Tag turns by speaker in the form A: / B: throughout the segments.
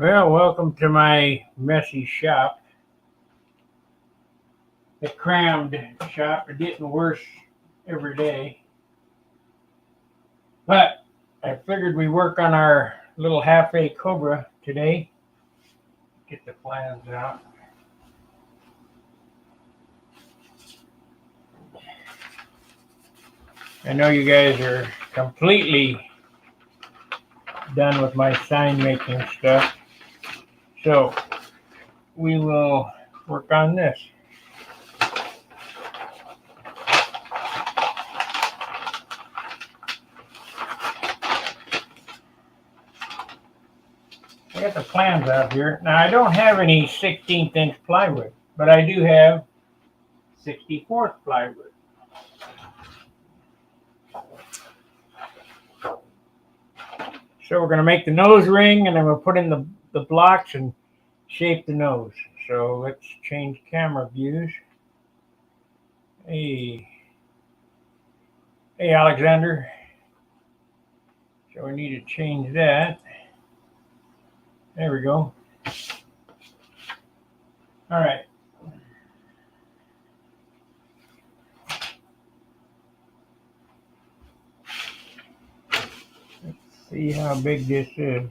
A: Well, welcome to my messy shop. The crammed shop is getting worse every day. But I figured we work on our little half A Cobra today. Get the plans out. I know you guys are completely done with my sign making stuff. So we will work on this. I got the plans out here. Now I don't have any 16th inch plywood, but I do have 64th plywood. So we're going to make the nose ring, and then we'll put in the blocks and shape the nose. So let's change camera views. Hey Alexander. So we need to change that. There we go. All right. Let's see how big this is.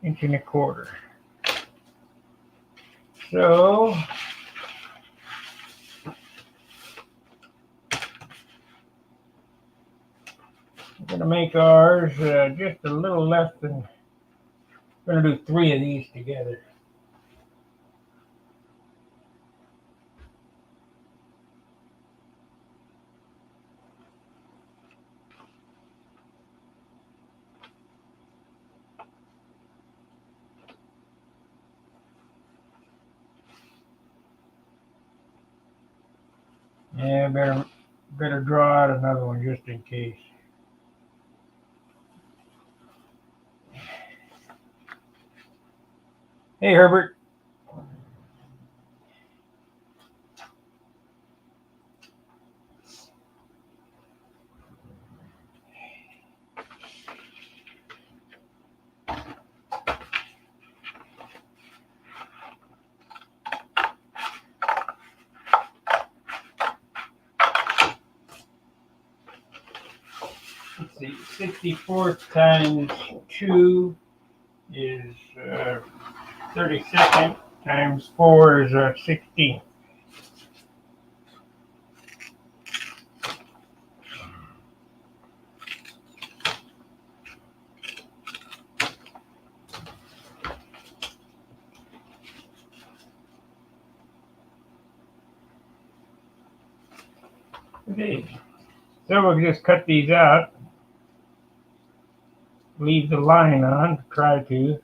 A: Inch and a quarter. So we're going to make ours just a little less than, we're going to do 3 of these together. Yeah, better draw out another one just in case. Hey, Herbert. Let's see, 64th times 2 is 32nd, times 4 is 16. Okay, so we'll just cut these out. Leave the line on, try to.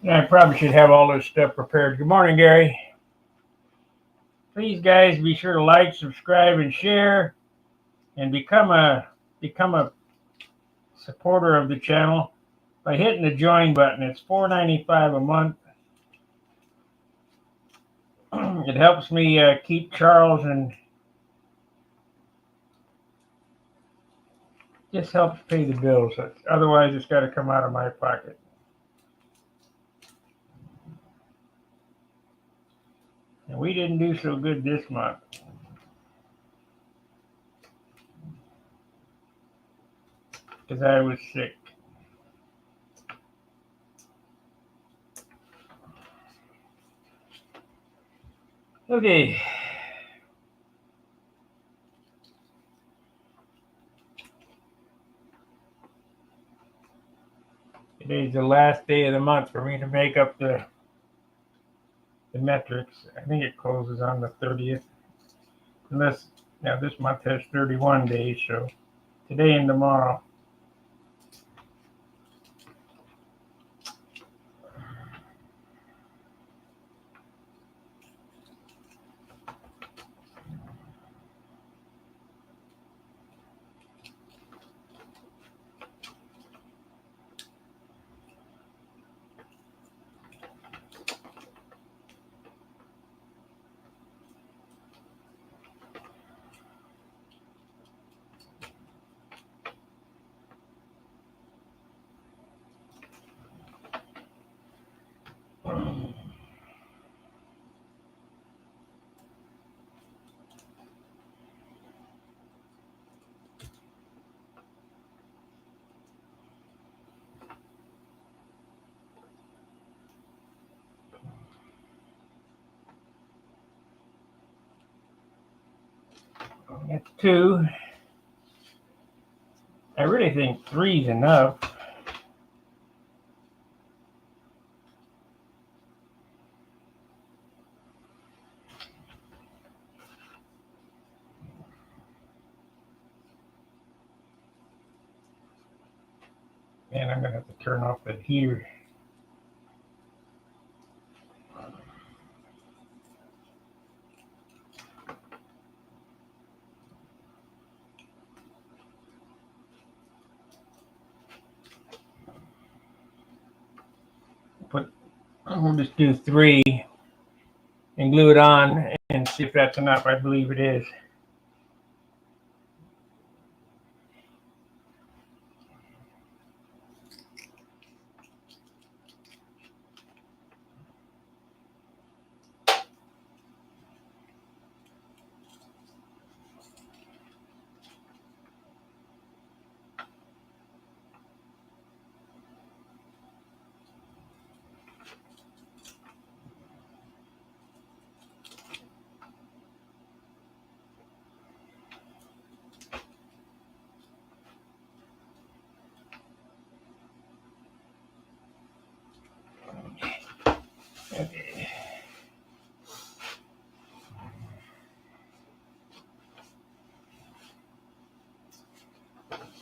A: I probably should have all this stuff prepared. Good morning, Gary. Please, guys, be sure to like, subscribe, and share, and become a supporter of the channel by hitting the join button. It's $4.95 a month. It helps me keep Charles, and just helps pay the bills. Otherwise, it's got to come out of my pocket. And we didn't do so good this month. Because I was sick. Okay. Today's the last day of the month for me to make up the metrics. I think it closes on the 30th. Unless, now this month has 31 days, so today and tomorrow. That's 2. I really think 3's enough. And I'm going to have to turn off the heater. We'll just do 3 and glue it on and see if that's enough. I believe it is. Okay.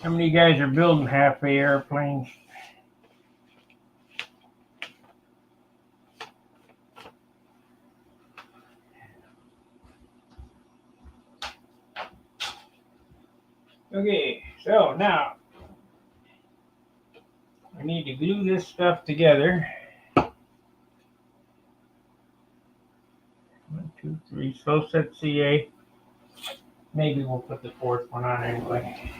A: How many of you guys are building half-bay airplanes? Okay, so now I need to glue this stuff together. 1, 2, 3, slow set CA. Maybe we'll put the 4th one on anyway.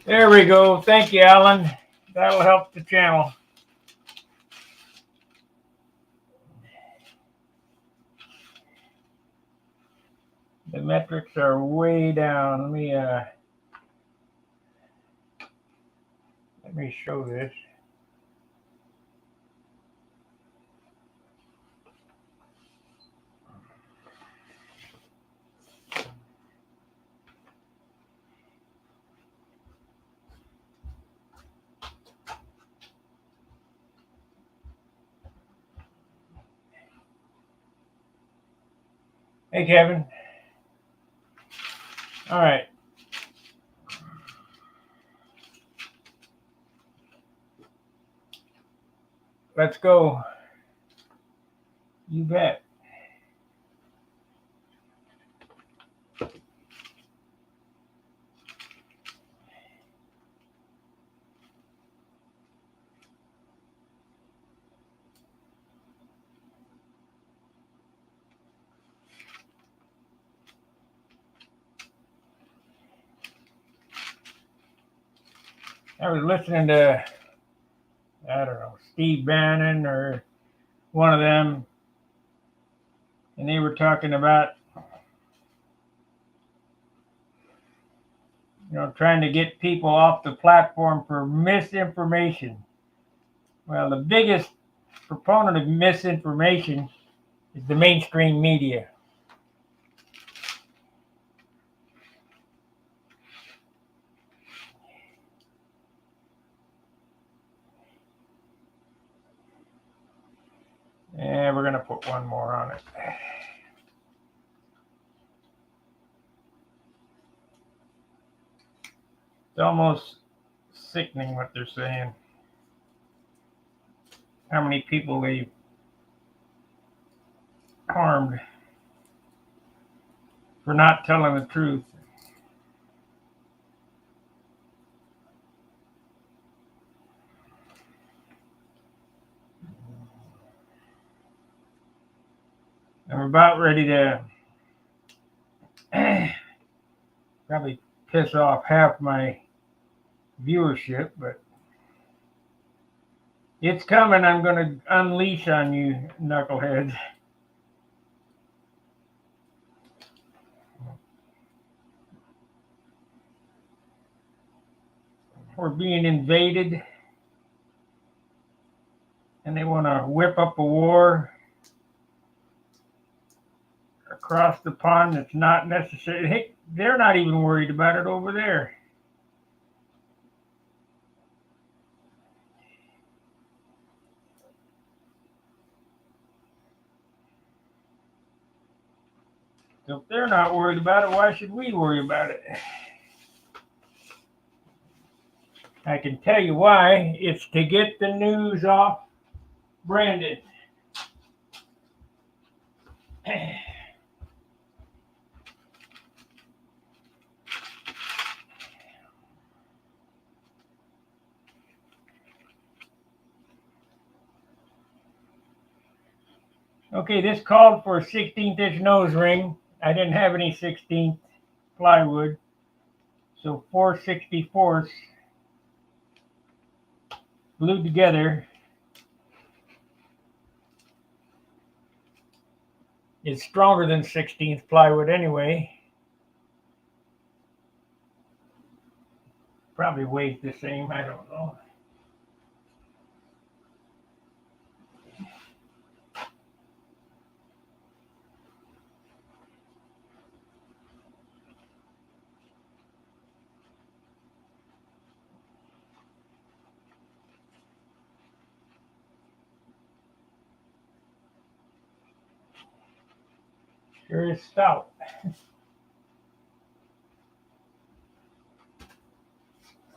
A: There we go. Thank you, Alan. That'll help the channel. The metrics are way down. Let me show this. Hey, Kevin. All right. Let's go. You bet. I was listening to, I don't know, Steve Bannon or one of them, and they were talking about, trying to get people off the platform for misinformation. Well, the biggest proponent of misinformation is the mainstream media. And we're going to put one more on it. It's almost sickening what they're saying. How many people they harmed for not telling the truth. I'm about ready to Probably piss off half my viewership, but it's coming. I'm going to unleash on you, knuckleheads. We're being invaded, and they want to whip up a war across the pond. That's not necessary. Hey, they're not even worried about it over there. So if they're not worried about it, why should we worry about it? I can tell you why. It's to get the news off Brandon. Okay, this called for a 16th-inch nose ring. I didn't have any 16th plywood, so 4/64 glued together is stronger than 16th plywood anyway. Probably weighs the same, I don't know. Sure is stout.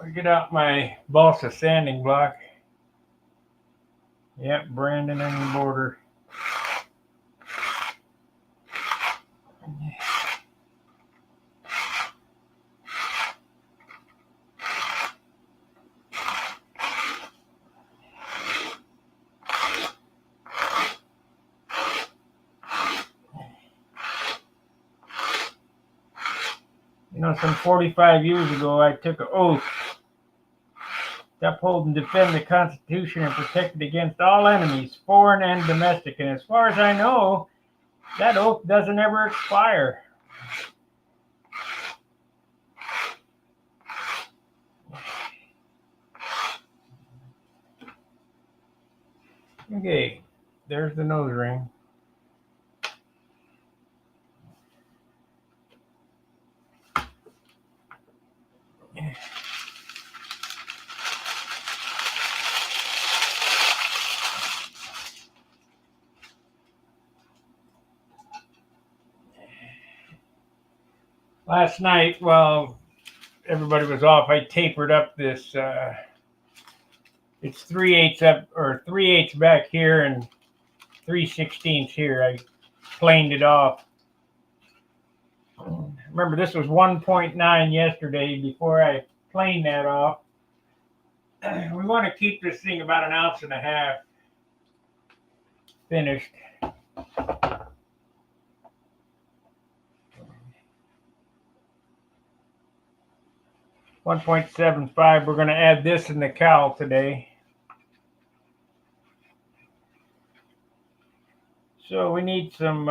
A: I get out my balsa sanding block. Yep, Brandon and the border. You know, some 45 years ago, I took an oath to uphold and defend the Constitution and protect it against all enemies, foreign and domestic. And as far as I know, that oath doesn't ever expire. Okay, there's the nose ring. Last night, while everybody was off, I tapered up this. It's 3/8 up, or 3/8 back here, and 3/16 here. I planed it off. Remember, this was 1.9 yesterday before I planed that off. We want to keep this thing about 1.5 ounces finished. 1.75. We're going to add this in the cowl today. So we need some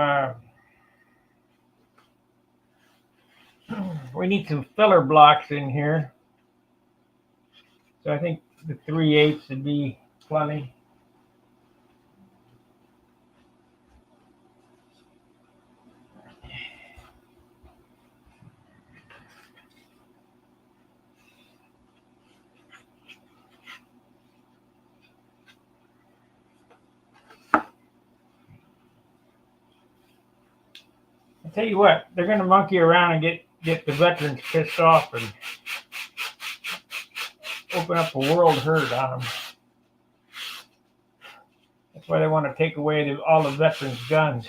A: filler blocks in here. So I think the 3/8 would be plenty. I'll tell you what, they're going to monkey around and get the veterans pissed off and open up a world herd on them. That's why they want to take away all the veterans' guns.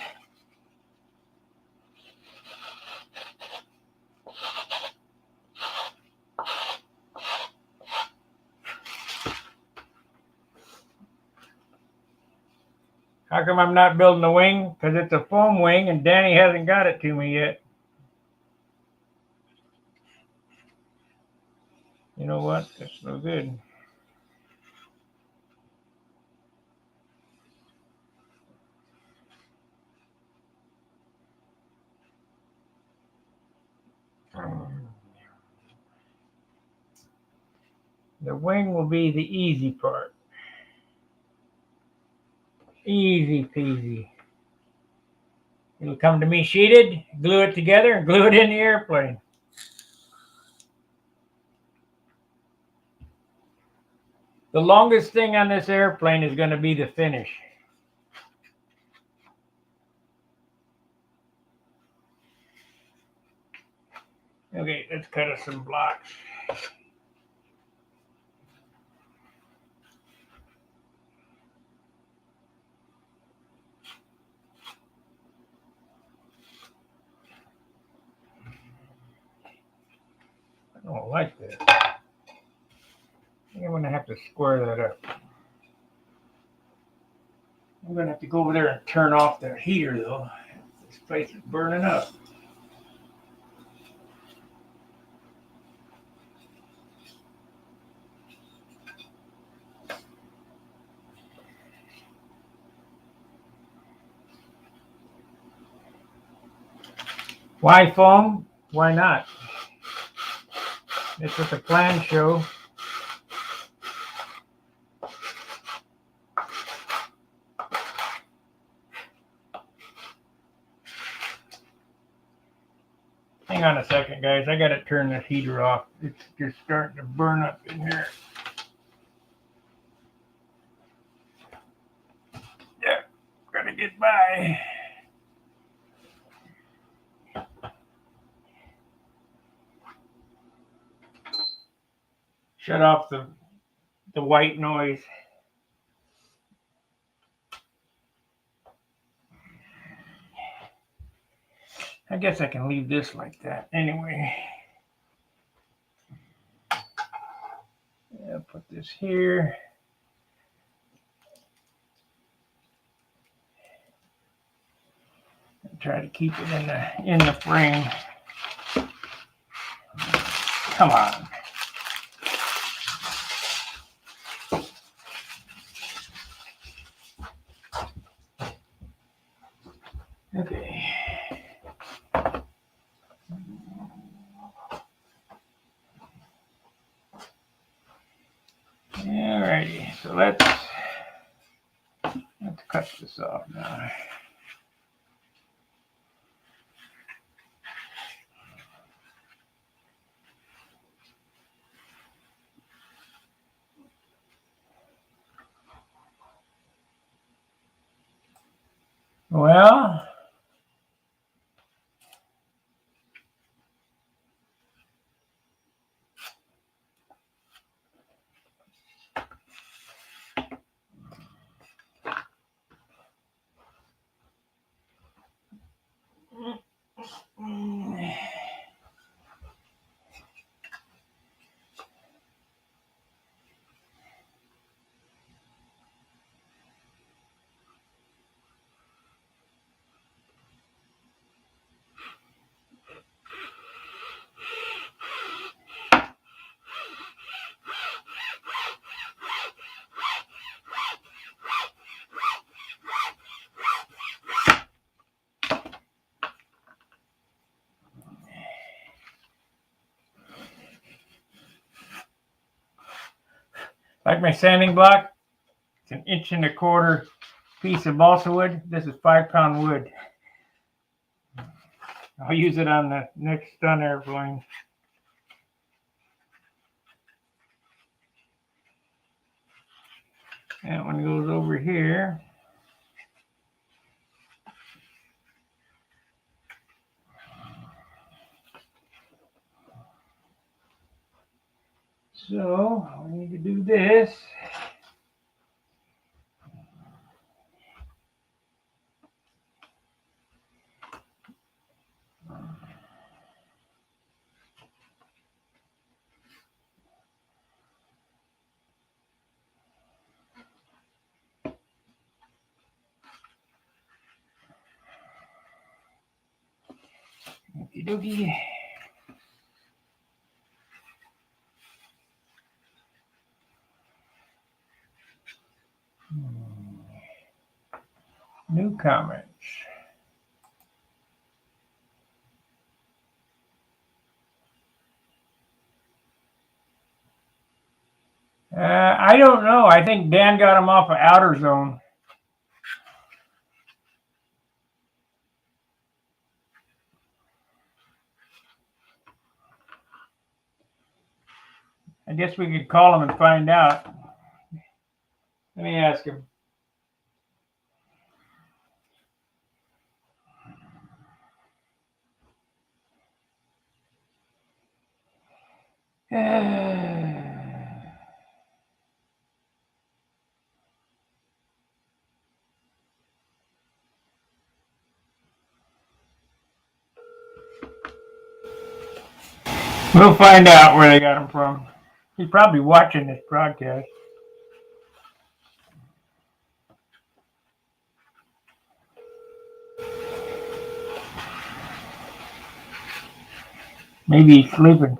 A: How come I'm not building a wing? Because it's a foam wing and Danny hasn't got it to me yet. You know what? That's no good. The wing will be the easy part. Easy peasy. It'll come to me sheeted, glue it together, and glue it in the airplane. The longest thing on this airplane is going to be the finish. Okay, let's cut us some blocks. I don't like this. I think I'm going to have to square that up. I'm going to have to go over there and turn off the heater, though. This place is burning up. Why foam? Why not? That's what the plans show. Hang on a second, guys. I got to turn this heater off. It's just starting to burn up in here. Yeah, gotta get by. Shut off the white noise. I guess I can leave this like that anyway. Yeah, put this here. And try to keep it in the frame. Come on. Okay. Alrighty, so let's cut this off now. Well, like my sanding block, it's an 1.25 inch piece of balsa wood. This is 5-pound wood. I'll use it on the next stun airplane. That one goes over here. So we need to do this. Okie dokie. New comments. I don't know. I think Dan got him off of Outer Zone. I guess we could call him and find out. Let me ask him. We'll find out where they got him from. He's probably watching this broadcast. Maybe he's sleeping.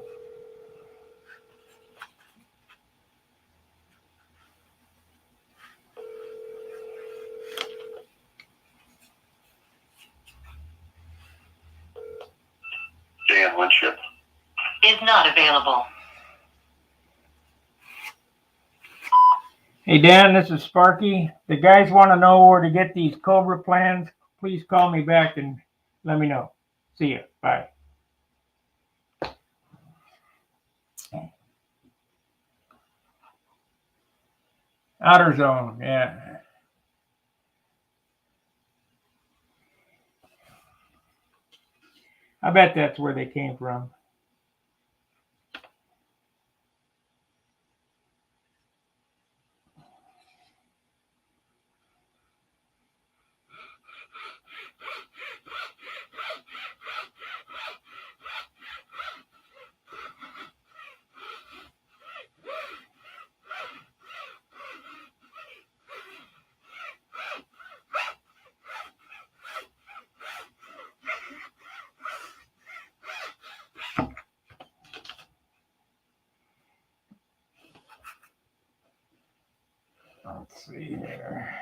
B: Dan Winship is not available.
A: Hey Dan, this is Sparky. The guys want to know where to get these Cobra plans. Please call me back and let me know. See ya. Bye. Outer Zone, yeah. I bet that's where they came from. Let's see here.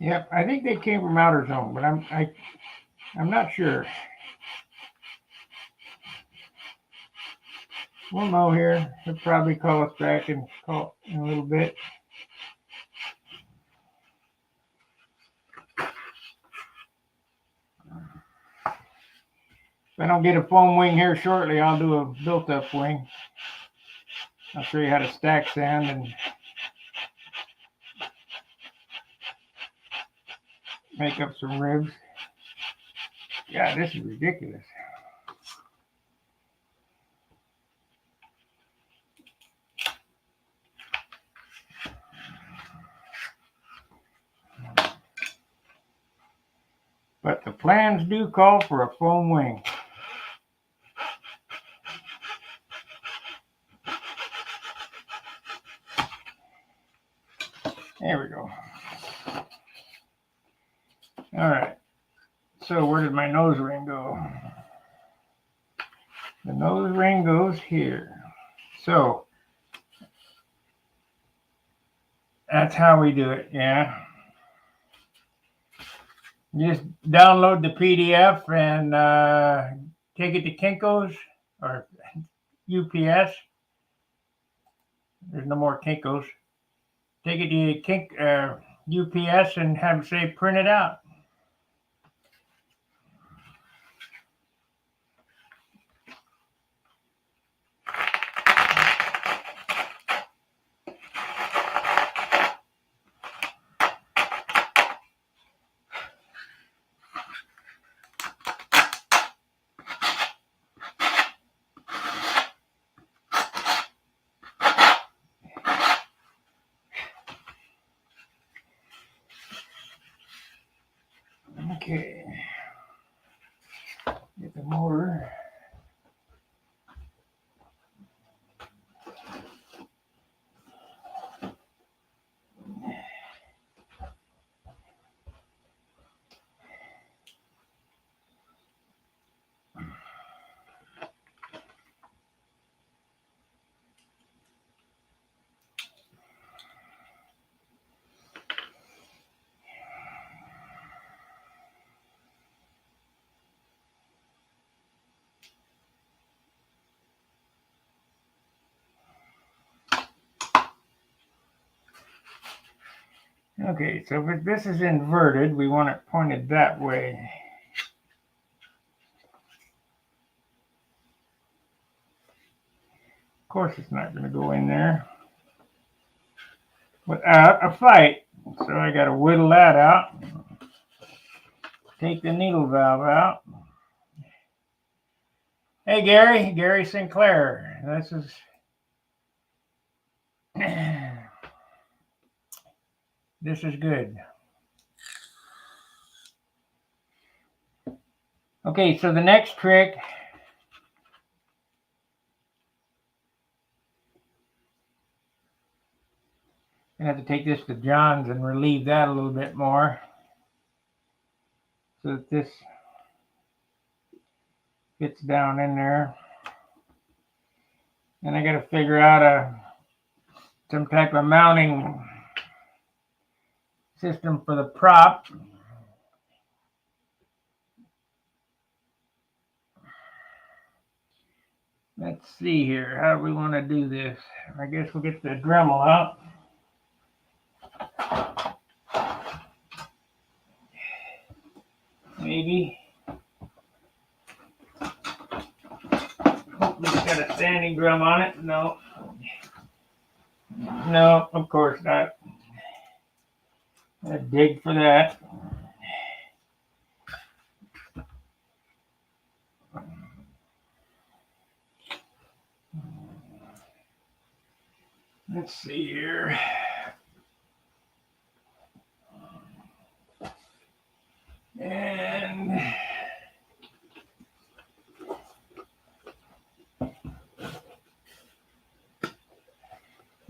A: Yep, I think they came from Outer Zone, but I'm not sure. We'll know here. He'll probably call us back and call in a little bit. If I don't get a foam wing here shortly, I'll do a built-up wing. I'll show you how to stack sand and make up some ribs. Yeah, this is ridiculous. But the plans do call for a foam wing. There we go. All right. So where did my nose ring go? The nose ring goes here. So that's how we do it, yeah. You just download the PDF and take it to Kinko's or UPS. There's no more Kinko's. Take it to UPS and have say print it out. Okay. Get the motor. Okay, so if this is inverted, we want it pointed that way. Of course, it's not going to go in there without a fight. So I got to whittle that out. Take the needle valve out. Hey, Gary Sinclair. This is this is good. Okay, so the next trick, I'm going to have to take this to John's and relieve that a little bit more so that this fits down in there. And I got to figure out some type of mounting system for the prop. Let's see here. How do we want to do this? I guess we'll get the Dremel out. Maybe. Hopefully it's got a standing drum on it. No. No, of course not. I'd dig for that. Let's see here. And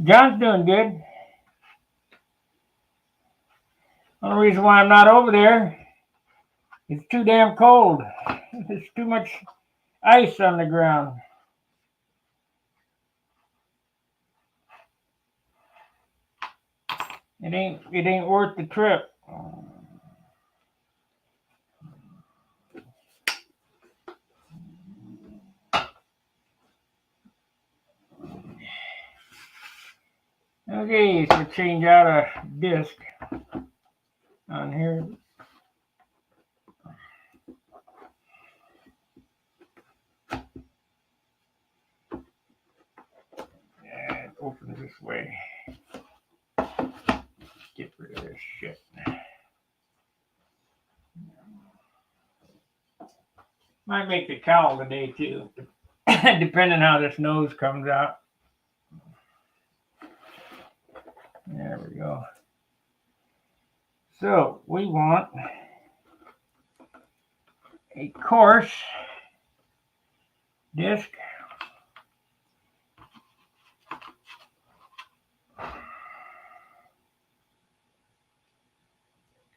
A: John's doing good. Only reason why I'm not over there, it's too damn cold. There's too much ice on the ground. It ain't worth the trip. Okay, so change out a disc on here. Yeah, it opens this way. Get rid of this shit. Might make the cowl today too, depending how this nose comes out. There we go. So we want a coarse disc.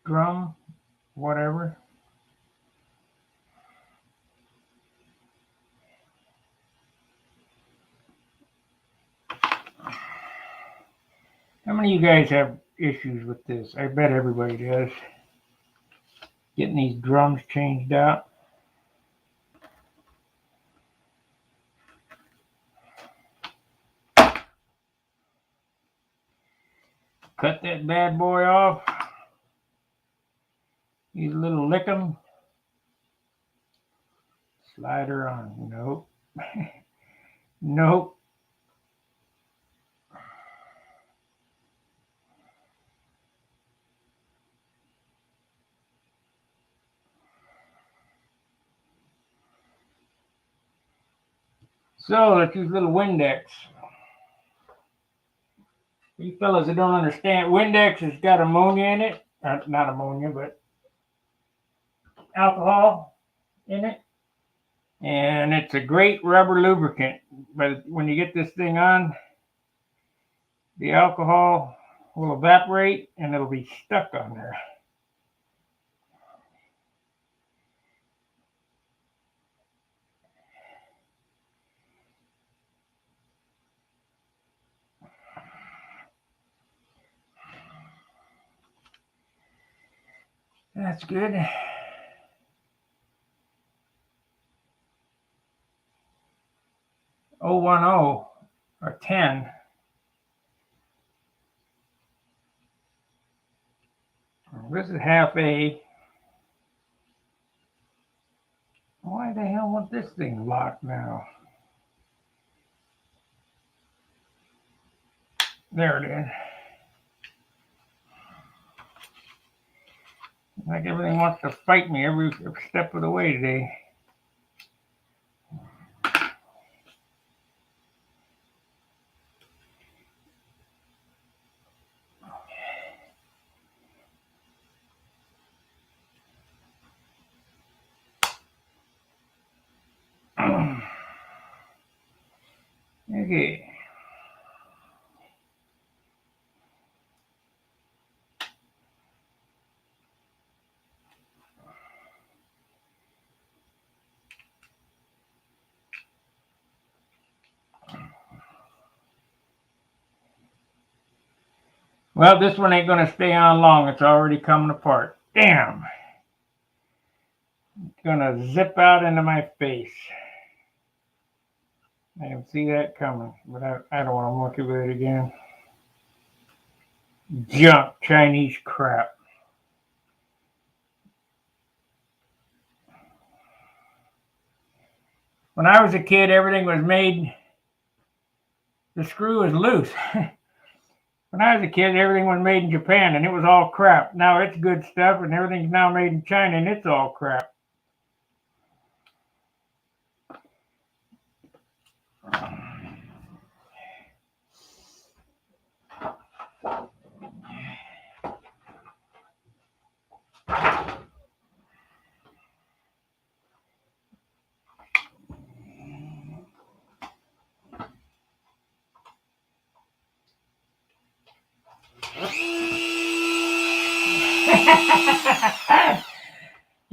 A: Drum, whatever. How many of you guys have issues with this? I bet everybody does. Getting these drums changed out. Cut that bad boy off. Use a little lickum. Slide her on. Nope. Nope. So let's use a little Windex. You fellas that don't understand, Windex has got ammonia in it. Not ammonia, but alcohol in it. And it's a great rubber lubricant. But when you get this thing on, the alcohol will evaporate and it'll be stuck on there. That's good. Oh, 10 or 10. This is half A. Why the hell won't this thing lock now? There it is. Like everything wants to fight me every step of the way today. Okay. Well, this one ain't going to stay on long. It's already coming apart. Damn. It's going to zip out into my face. I can see that coming, but I don't want to monkey with it again. Junk Chinese crap. When I was a kid, everything was made, the screw was loose. When I was a kid, everything was made in Japan and it was all crap. Now it's good stuff and everything's now made in China and it's all crap.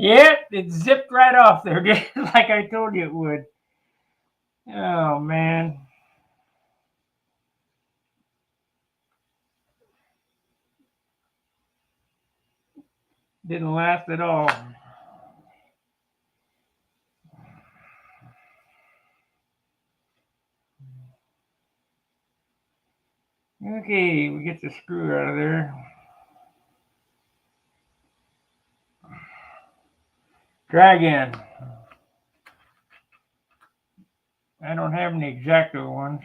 A: Yep, it zipped right off there, like I told you it would. Oh, man. Didn't last at all. Okay, we get the screw out of there. Try again. I don't have any X-Acto ones.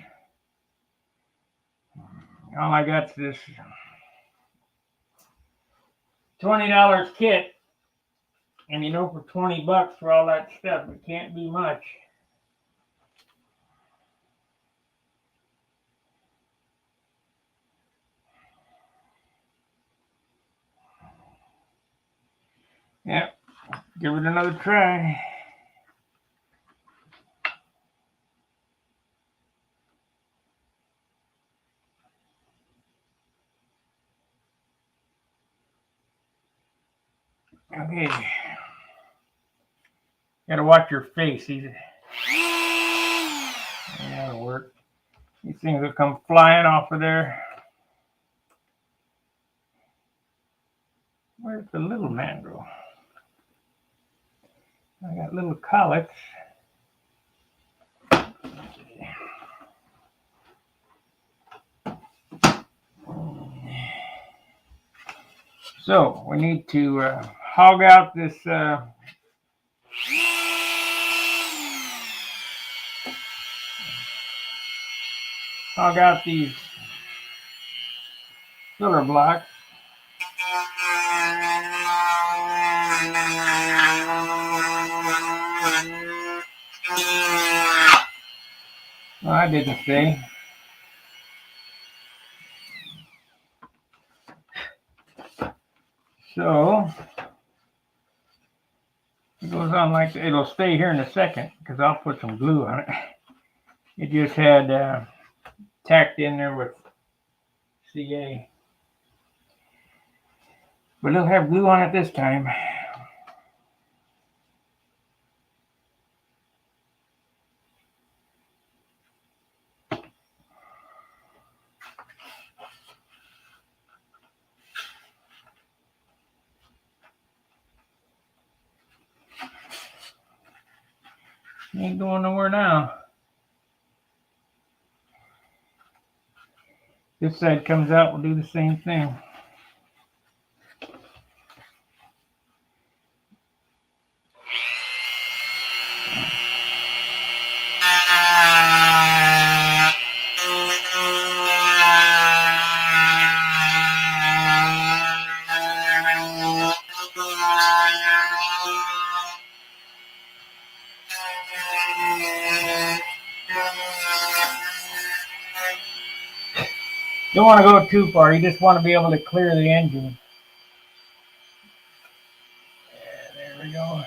A: All I got's this $20 kit. And you know, for $20 for all that stuff, it can't be much. Yep, give it another try. Okay. Gotta watch your face. That'll work. These things will come flying off of there. Where's the little mandrel? I got little collets. So we need to hog out this hog out these filler blocks. Well, I didn't say. So It goes on like that. It'll stay here in a second because I'll put some glue on it. It just had tacked in there with CA. But it'll have glue on it this time. Ain't going nowhere now. This side comes out, we'll do the same thing. Don't want to go too far, you just want to be able to clear the engine. Yeah, there we go.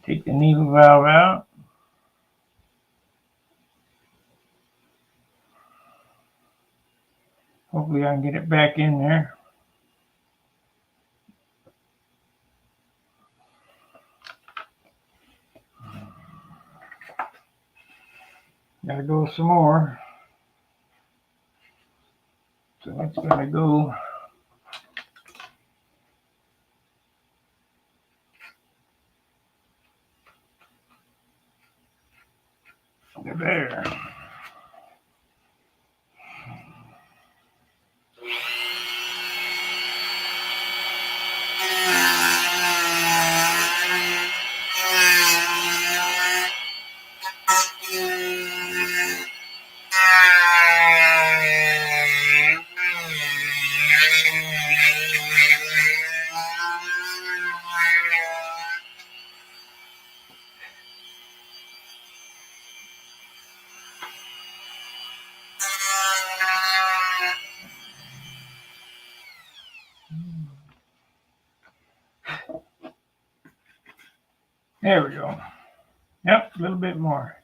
A: Take the needle valve out. Hopefully I can get it back in there. Gotta go some more. So that's gotta go. There. There we go. Yep, a little bit more.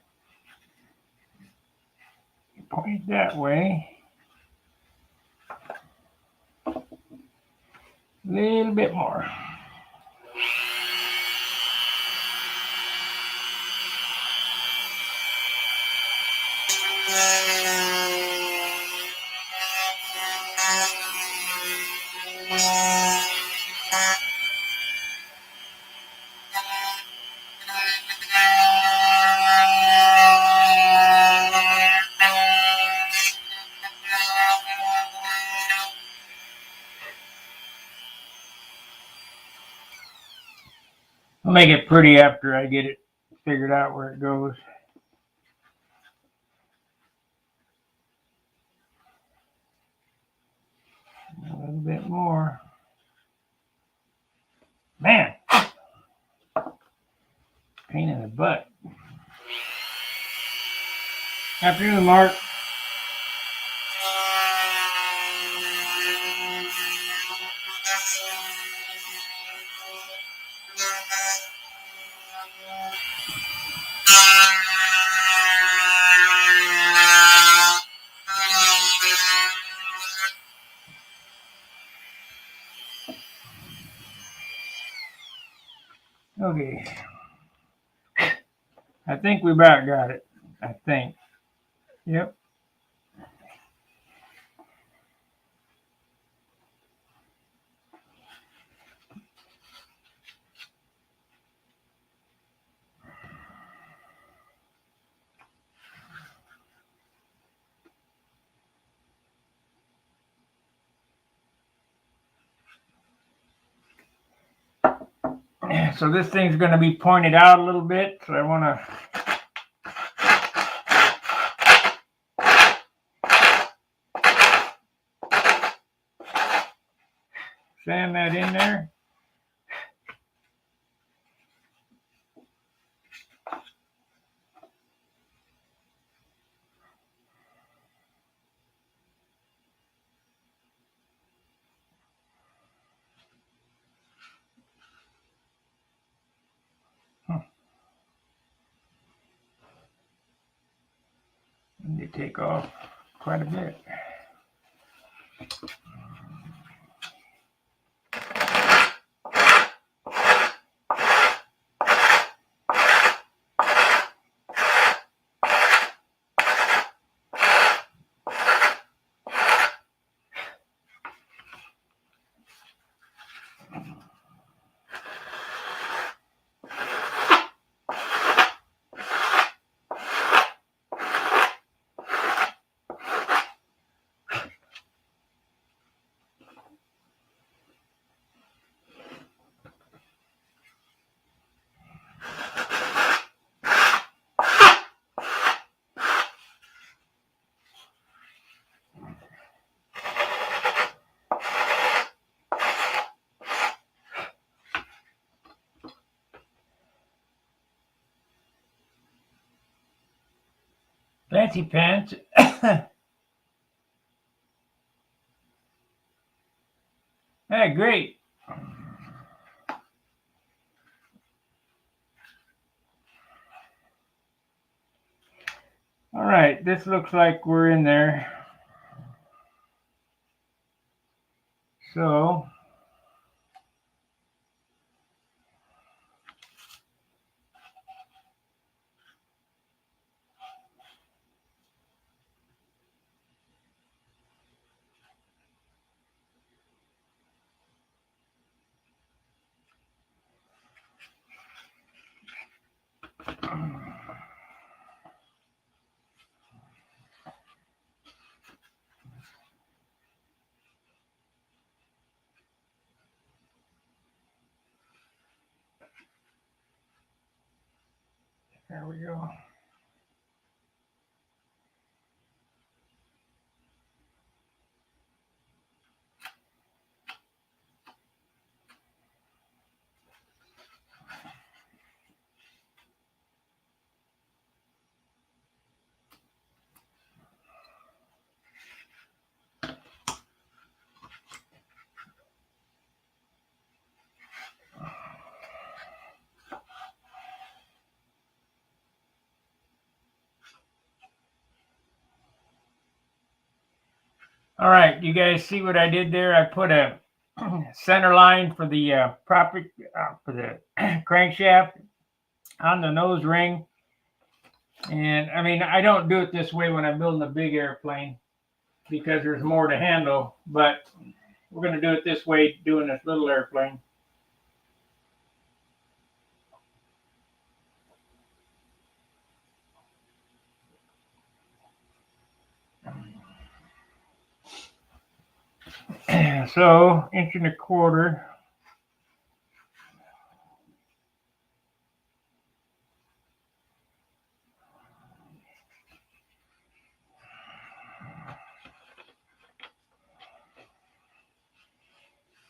A: Point that way. A little bit more. I'll make it pretty after I get it figured out where it goes. A little bit more. Man, pain in the butt. Afternoon, Mark. Okay. I think we about got it. I think. Yep. So this thing's going to be pointed out a little bit. So I want to Sand that in there. And they take off quite a bit. Fancy pants. Hey, great. All right, this looks like we're in there. So there we go. All right, you guys see what I did there? I put a center line for the for the crankshaft on the nose ring. And I mean, I don't do it this way when I'm building a big airplane because there's more to handle, but we're going to do it this way doing this little airplane. So, 1.25 inches.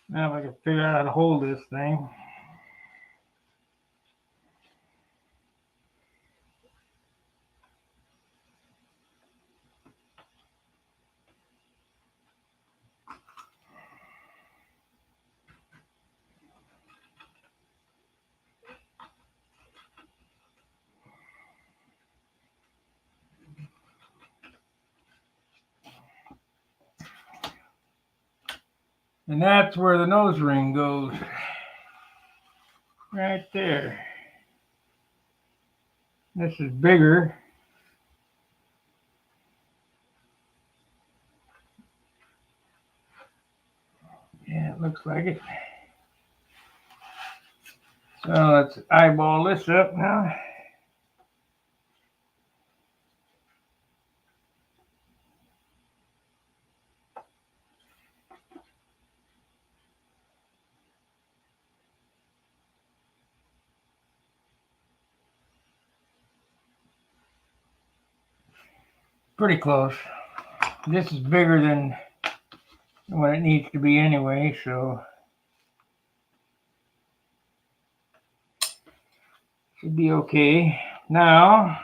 A: Now if I can figure out how to hold this thing. And that's where the nose ring goes. Right there. This is bigger. Yeah, it looks like it. So let's eyeball this up now. Pretty close. This is bigger than what it needs to be anyway, so Should be okay. Now,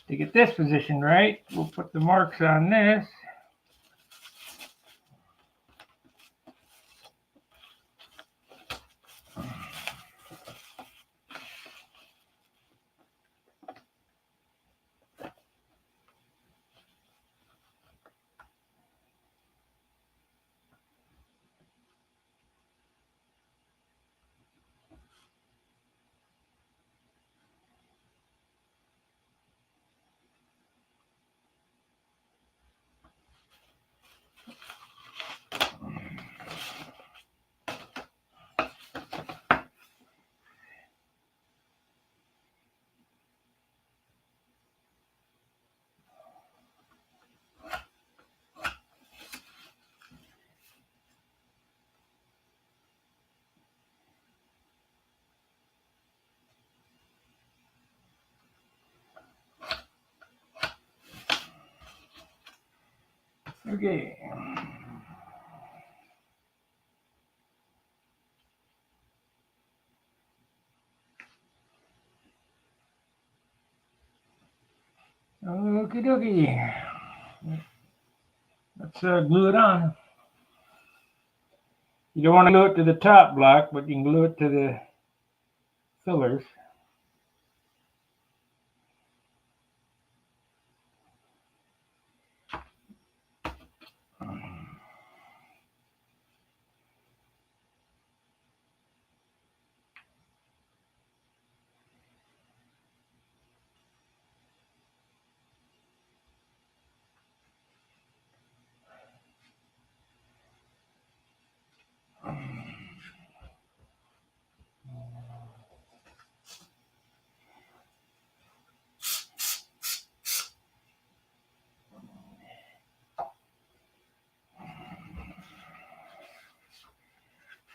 A: to get this position right, we'll put the marks on this. Okay. Okie dokie. Let's glue it on. You don't want to glue it to the top block, but you can glue it to the fillers.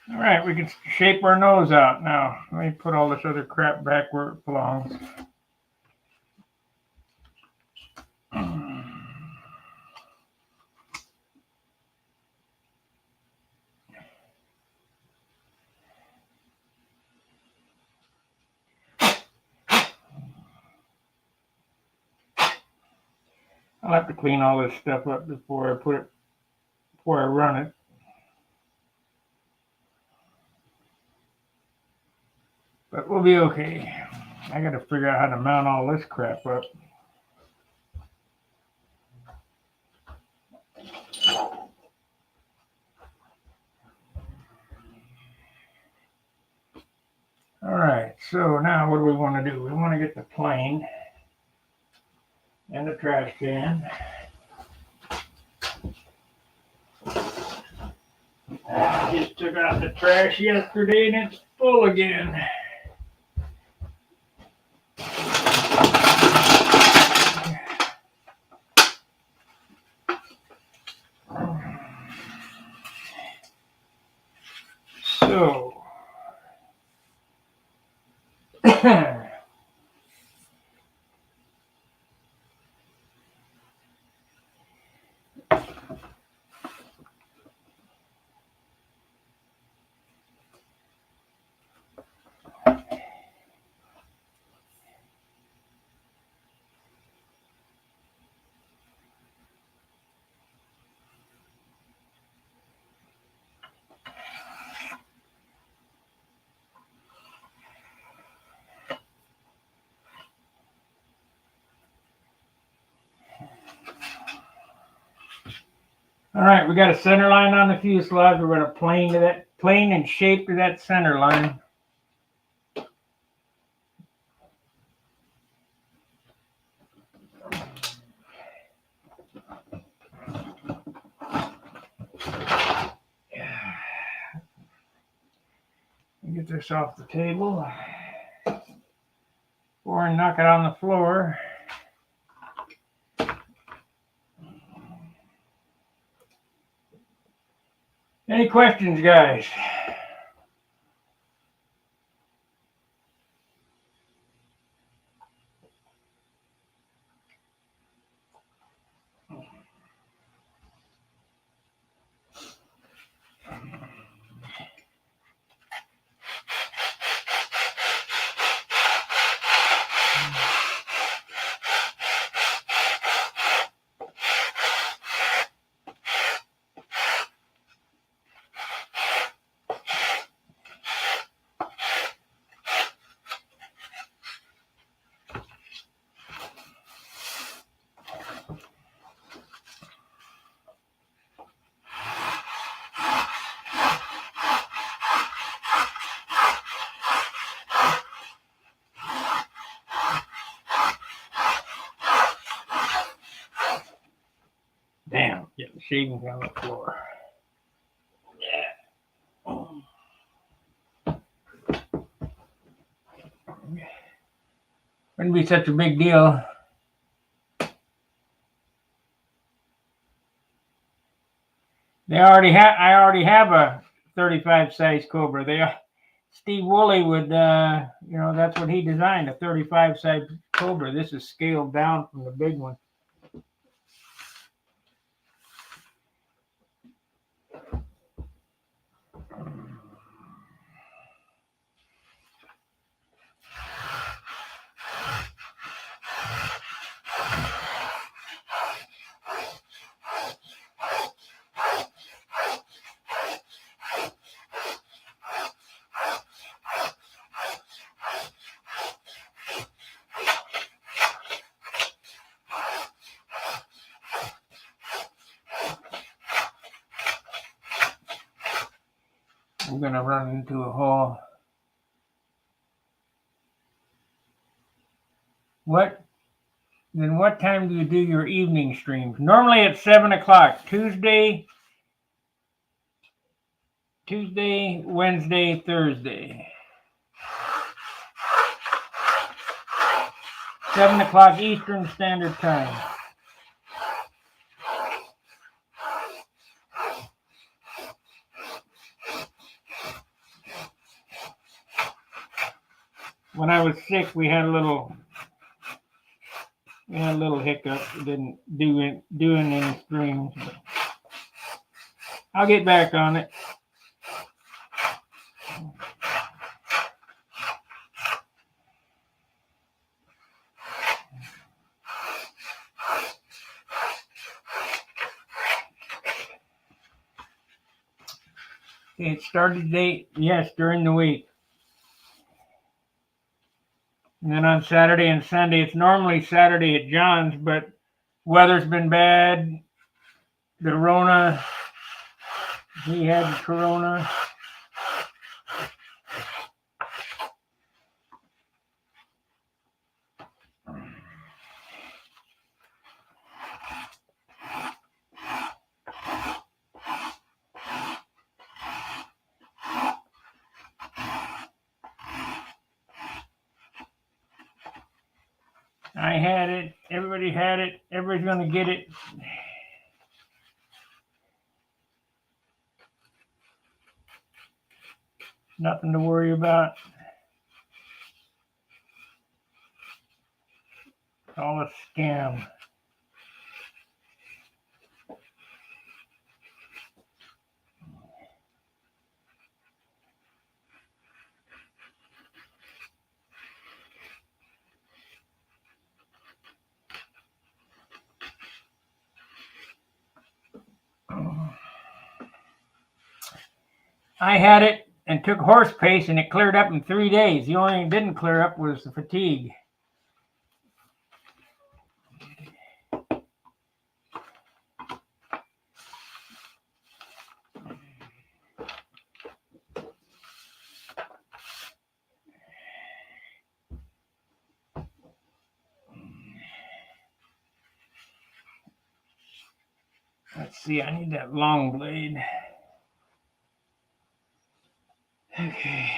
A: All right, we can shape our nose out now. Let me put all this other crap back where it belongs. I'll have to clean all this stuff up before I run it. But we'll be okay. I gotta figure out how to mount all this crap up. All right, so now what do we want to do? We want to get the plane and the trash can. I just took out the trash yesterday and it's full again. So, all right, we got a center line on the fuselage. We're going to plane and shape to that center line. Get this off the table before I knock it on the floor. Any questions, guys? shavings on the floor. Wouldn't be such a big deal. I already have a 35 size Cobra. Steve Woolley would, that's what he designed, a 35 size Cobra. This is scaled down from the big one. I'm going to run into a hole. What time do you do your evening streams? Normally at 7 o'clock. Tuesday, Wednesday, Thursday. 7 o'clock Eastern Standard Time. When I was sick, we had a little hiccup. We didn't do any streams. I'll get back on it. Okay, it started today. Yes, during the week. And then on Saturday and Sunday, it's normally Saturday at John's, but weather's been bad. The Rona, he had the Corona. I had it. Everybody had it. Everybody's going to get it. Nothing to worry about. It's all a scam. I had it and took horse paste, and it cleared up in 3 days. The only thing that didn't clear up was the fatigue. Let's see, I need that long blade. Okay.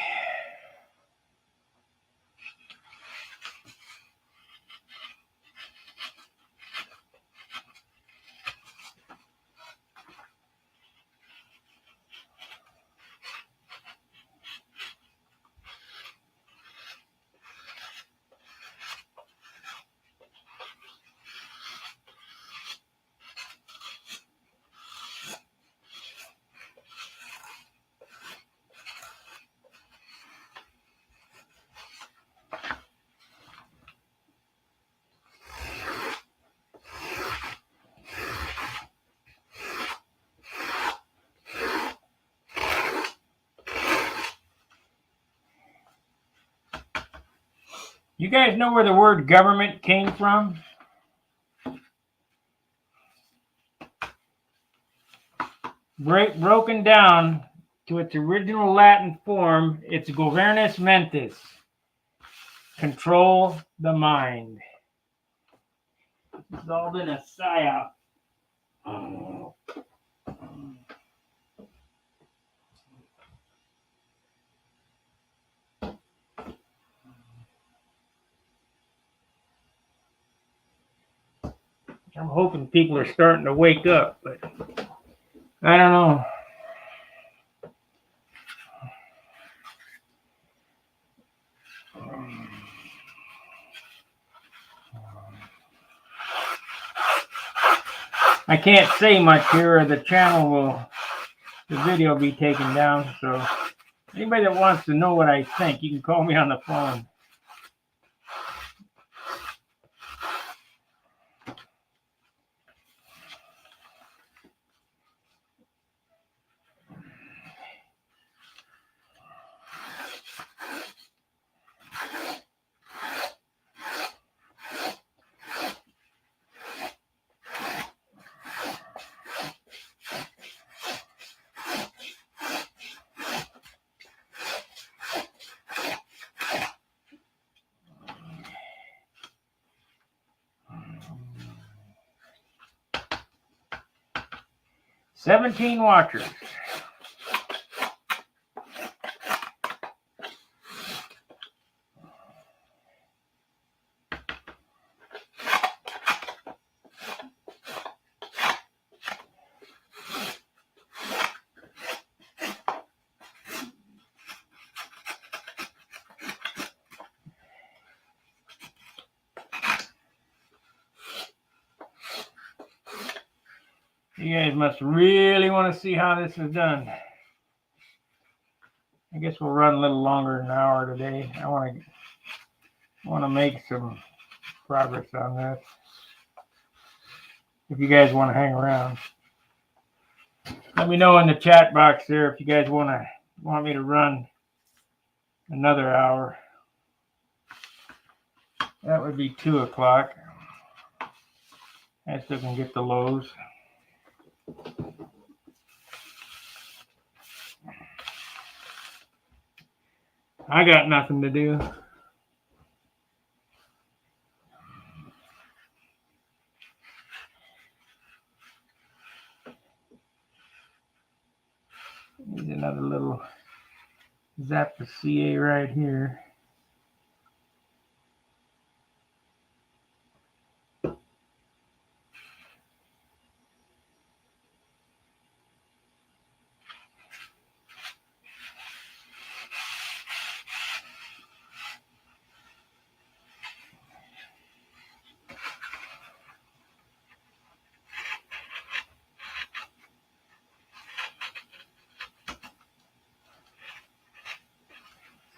A: You guys know where the word government came from? Broken down to its original Latin form, it's governus mentis. Control the mind. It's all been a psyop. I'm hoping people are starting to wake up, but I don't know. I can't say much here, or the video will be taken down. So anybody that wants to know what I think, you can call me on the phone. "17 watchers. You guys must really want to see how this is done. I guess we'll run a little longer than an hour today. I want to make some progress on this. If you guys want to hang around, let me know in the chat box there if you guys want me to run another hour. That would be 2 o'clock. I still can get the lows. I got nothing to do. Need another little zap the CA right here.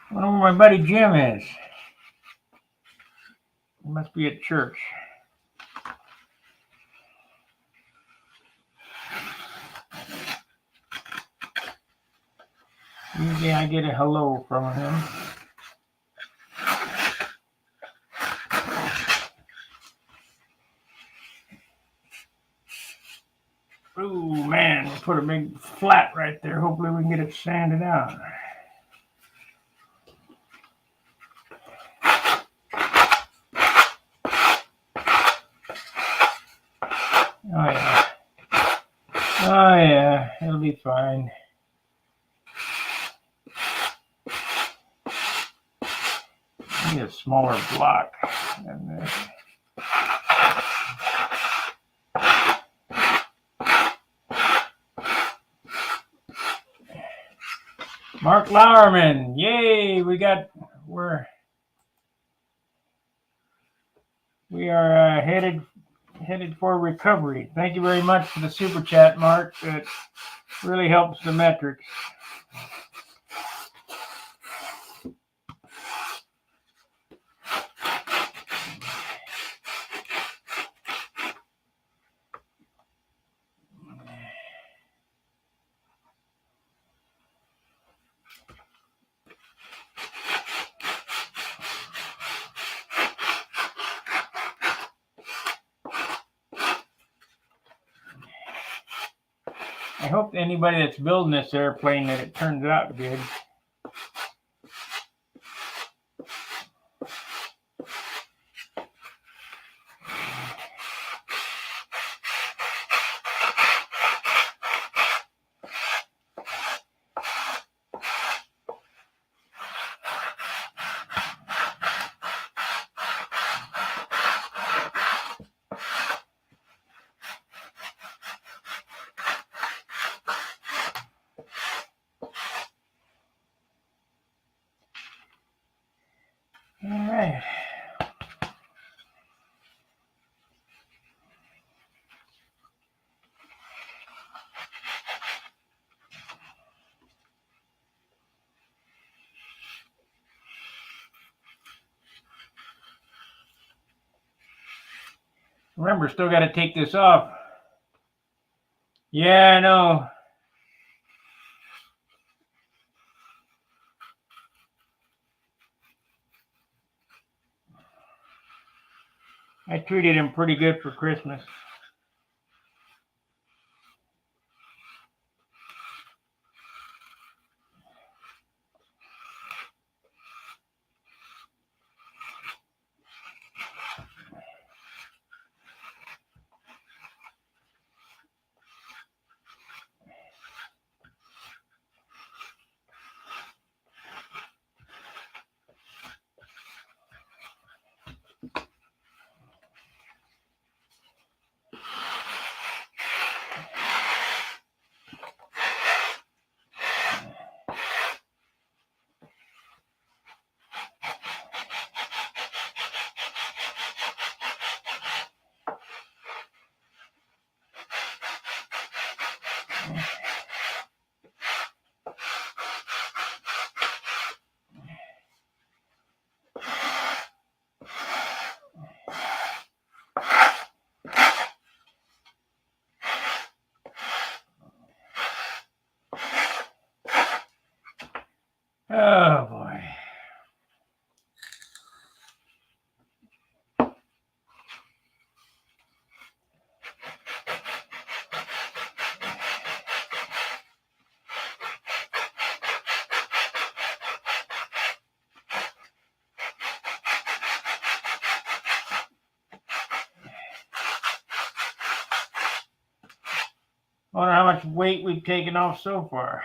A: I wonder where my buddy Jim is. He must be at church. Usually I get a hello from him. Ooh, man, we put a big flat right there. Hopefully we can get it sanded out. Oh yeah. Oh yeah, it'll be fine. I need a smaller block than this. Mark Lauerman, yay! We are headed for recovery. Thank you very much for the super chat, Mark. It really helps the metrics. I hope anybody that's building this airplane that it turns out good. All right. Remember, still got to take this off. Yeah, I know. I treated him pretty good for Christmas. Oh boy. I wonder how much weight we've taken off so far.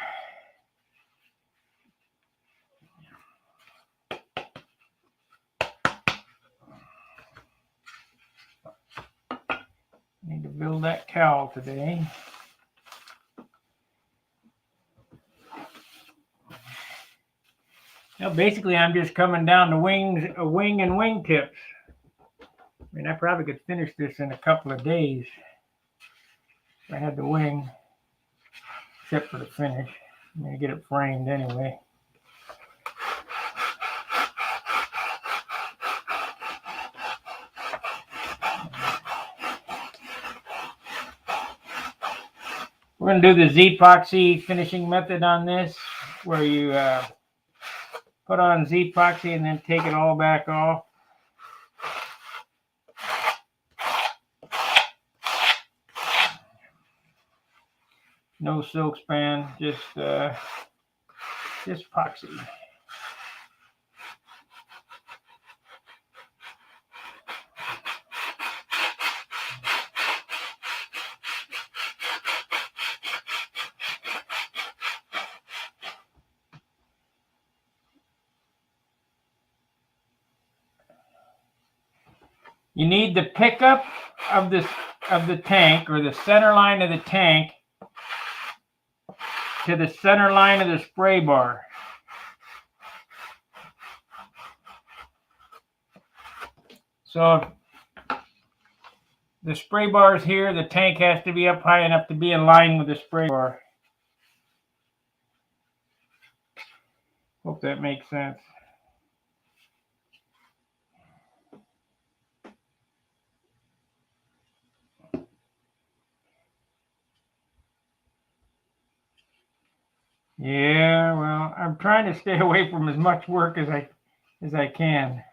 A: Need to build that cowl today. Now, basically, I'm just coming down to wing and wingtips. I mean, I probably could finish this in a couple of days if I had the wing, except for the finish. I'm going to get it framed anyway. We're going to do the Z-epoxy finishing method on this, where you put on Z-epoxy and then take it all back off. No silk span, just epoxy. You need the pickup of the tank, or the center line of the tank, to the center line of the spray bar. So if the spray bar is here, the tank has to be up high enough to be in line with the spray bar. Hope that makes sense. Yeah, well, I'm trying to stay away from as much work as I can.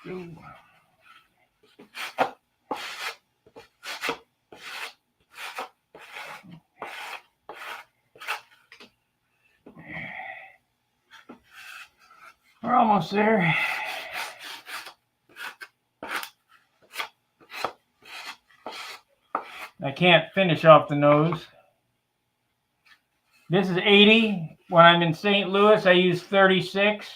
A: Ooh. We're almost there. I can't finish off the nose. This is 80. When I'm in St. Louis, I use 36.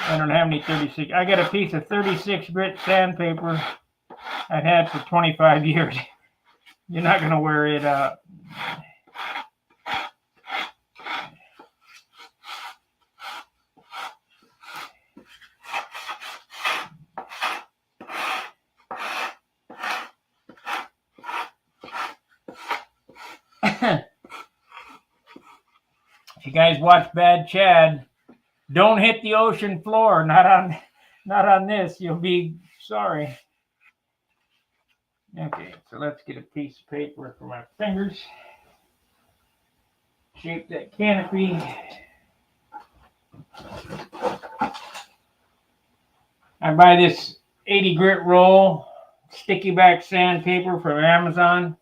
A: I don't have any 36. I got a piece of 36 grit sandpaper I've had for 25 years. You're not going to wear it out. If you guys watch Bad Chad, don't hit the ocean floor. Not on this. You'll be sorry. Okay, so let's get a piece of paper for my fingers. Shape that canopy. I buy this 80 grit roll sticky back sandpaper from Amazon.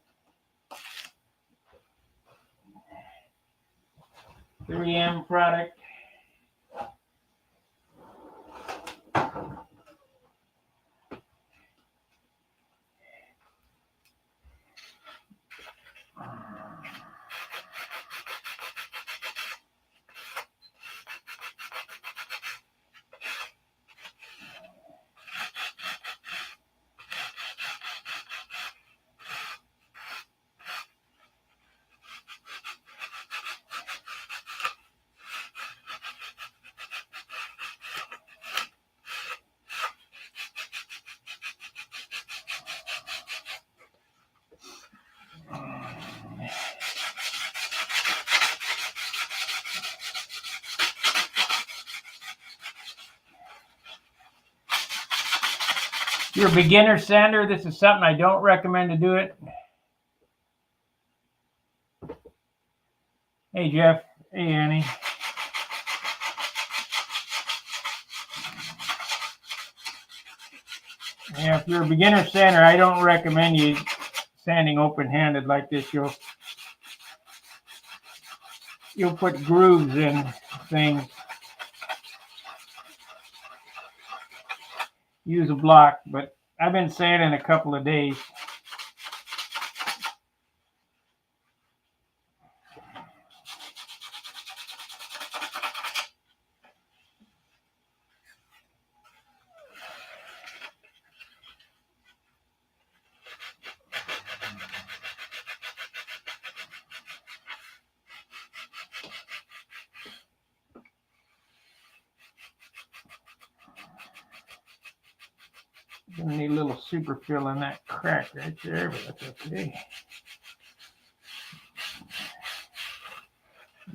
A: 3M product. If you're a beginner sander, this is something I don't recommend to do it. Hey Jeff. Hey Annie. Yeah, if you're a beginner sander, I don't recommend you sanding open-handed like this. You'll put grooves in things. Use a block, but I've been sanding a couple of days. Gonna need a little super fill in that crack right there, but that's okay.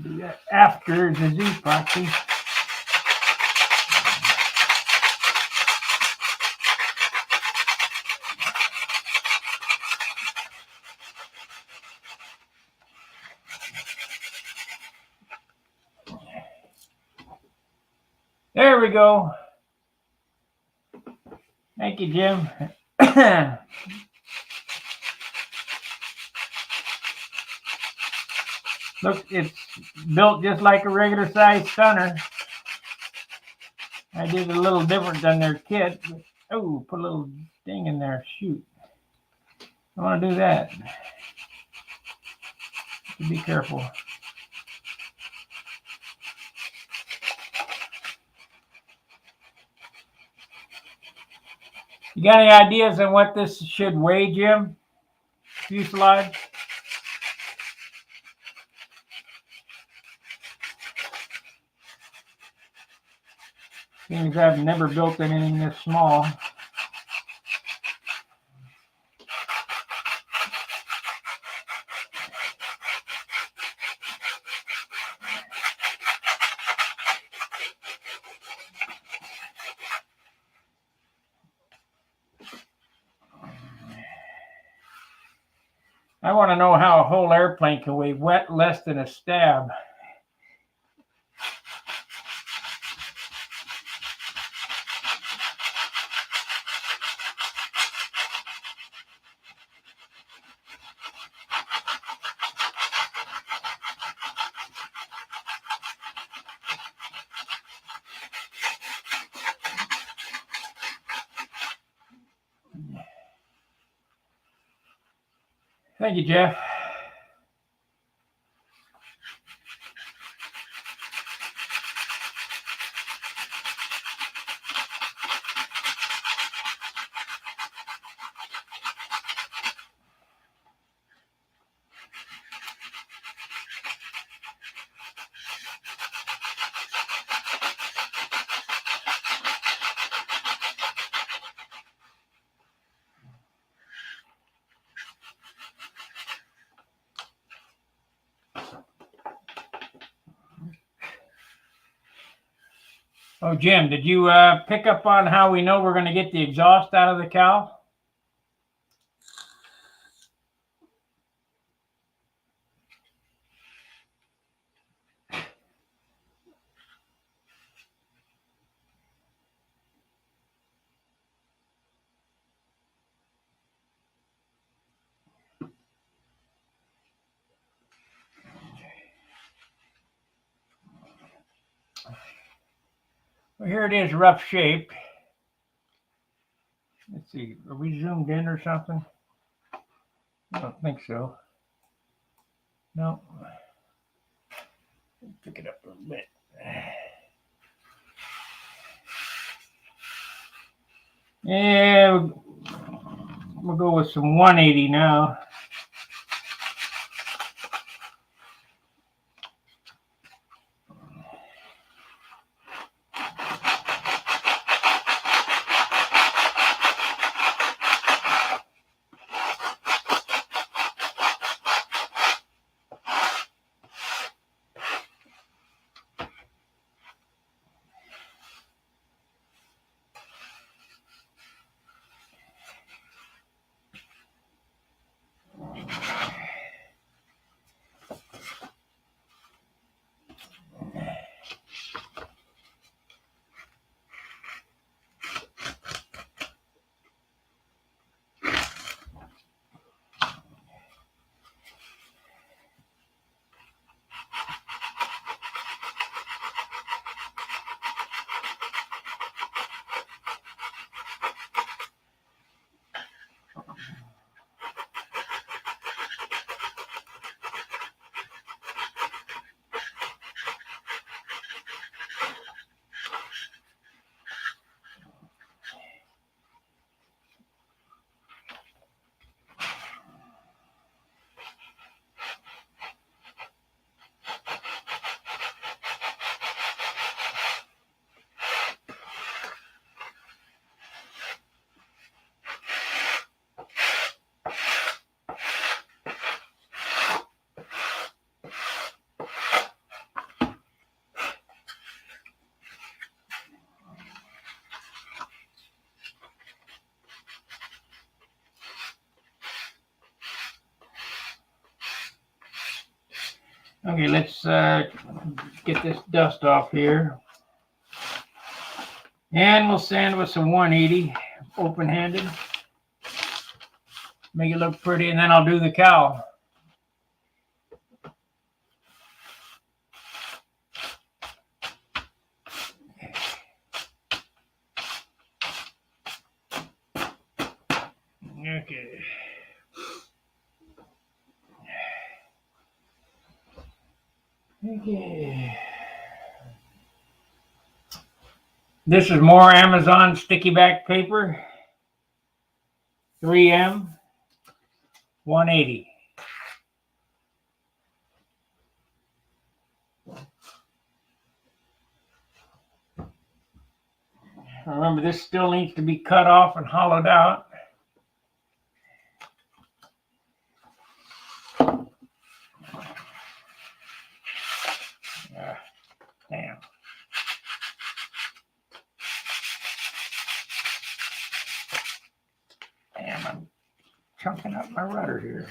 A: Do that after the Z-epoxy. There we go. Thank you, Jim. Look, it's built just like a regular size stunner. I did a little different than their kit. Oh, put a little thing in there. Shoot. I want to do that. Be careful. You got any ideas on what this should weigh, Jim? Fuselage? Seems I've never built anything this small. I want to know how a whole airplane can weigh less than a stab. Thank you, Jeff. Oh, Jim, did you pick up on how we know we're going to get the exhaust out of the cowl? Well, here it is, rough shape. Let's see, are we zoomed in or something? I don't think so. No. Pick it up a little bit. Yeah, we'll go with some 180 now. Okay, let's get this dust off here. And we'll sand with some 180, open-handed. Make it look pretty, and then I'll do the cowl. Okay. Okay. This is more Amazon sticky back paper. 3M 180. Remember, this still needs to be cut off and hollowed out. Damn. Damn, I'm chunking up my rudder here.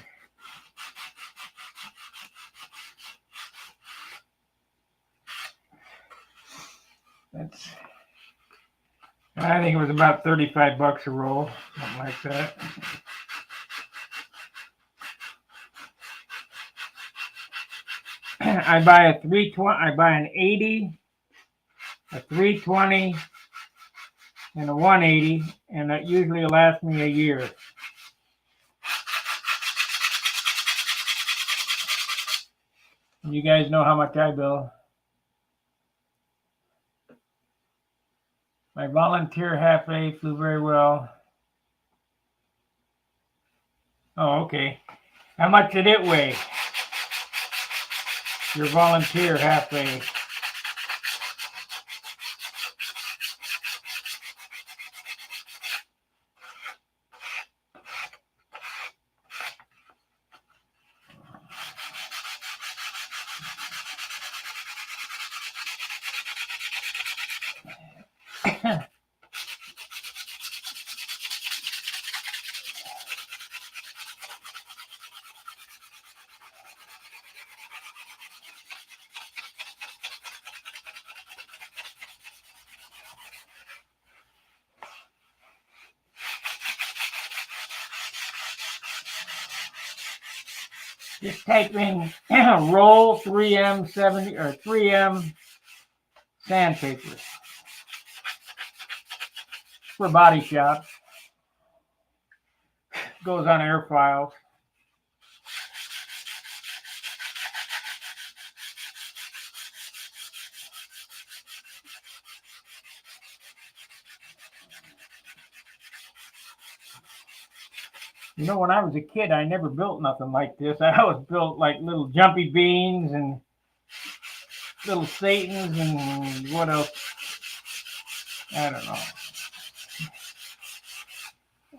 A: That's, I think it was about 35 bucks a roll, something like that. I buy a 320, I buy an 80, a 320, and a 180, and that usually lasts me a year. You guys know how much I build. My volunteer half-A flew very well. Oh, okay. How much did it weigh? Your volunteer half-A. Just type in roll 3M 70 or 3M sandpaper for body shops. Goes on air files. You know, when I was a kid, I never built nothing like this. I always built like little jumpy beans and little Satans and what else? I don't know.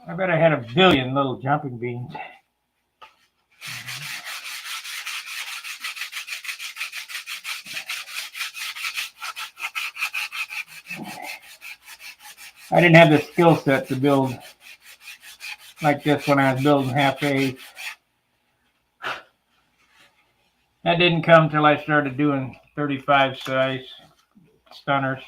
A: I bet I had a billion little jumping beans. I didn't have the skill set to build like this when I was building half-A. That didn't come till I started doing 35 size stunners.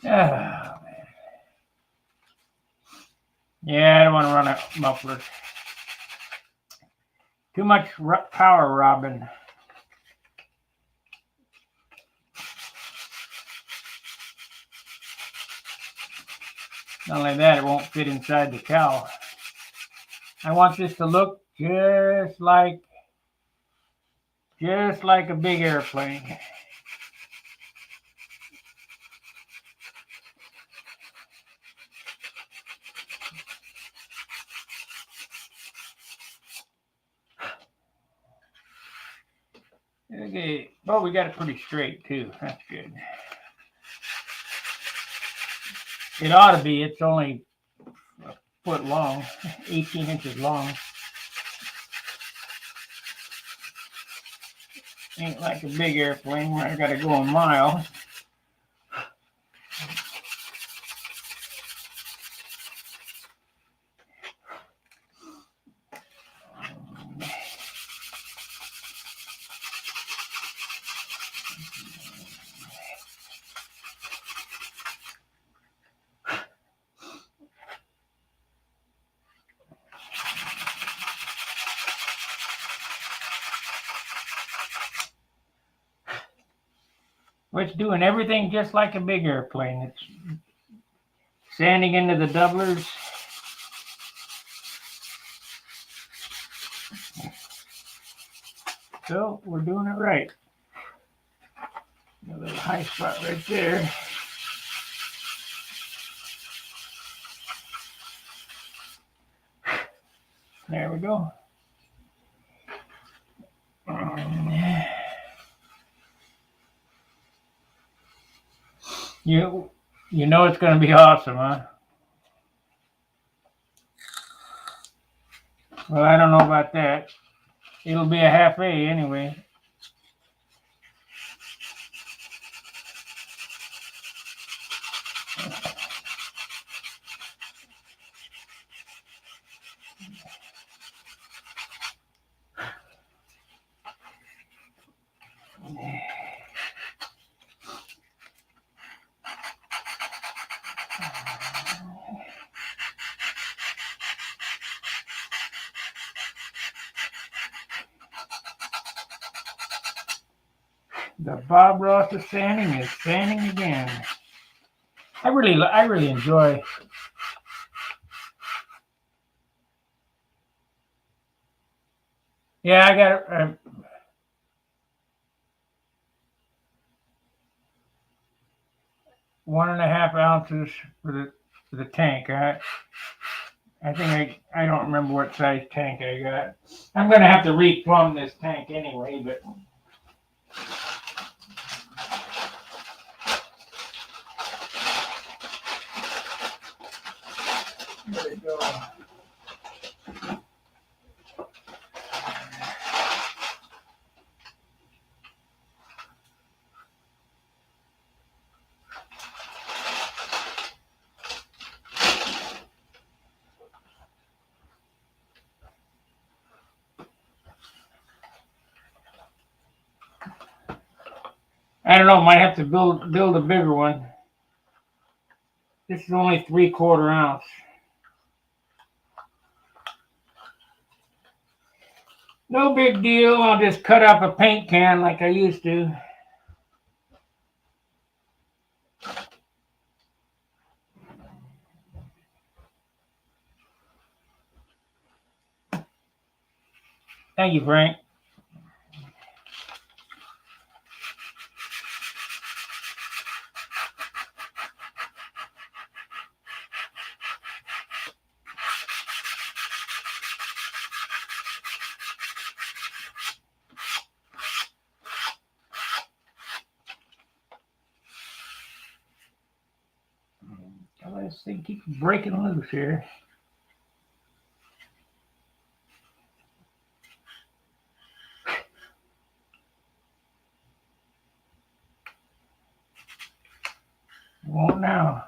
A: Oh, man. Yeah, I don't want to run a muffler. Too much power robbing. Not only that, it won't fit inside the cowl. I want this to look just like a big airplane. Okay, well, we got it pretty straight too. That's good. It ought to be. It's only a foot long, 18 inches long. Ain't like a big airplane where I got to go a mile. It's doing everything just like a big airplane. It's sanding into the doublers. So we're doing it right. A little high spot right there. There we go. You know it's going to be awesome, huh? Well, I don't know about that. It'll be a half A anyway. The Bob Ross of sanding is sanding again. I really enjoy. Yeah, I got 1.5 ounces for the tank. I think I don't remember what size tank I got. I'm gonna have to replumb this tank anyway, but. There we go. I don't know. Might have to build a bigger one. This is only 3/4 ounce. No big deal. I'll just cut up a paint can like I used to. Thank you, Frank. This thing keeps breaking loose here. Won't now.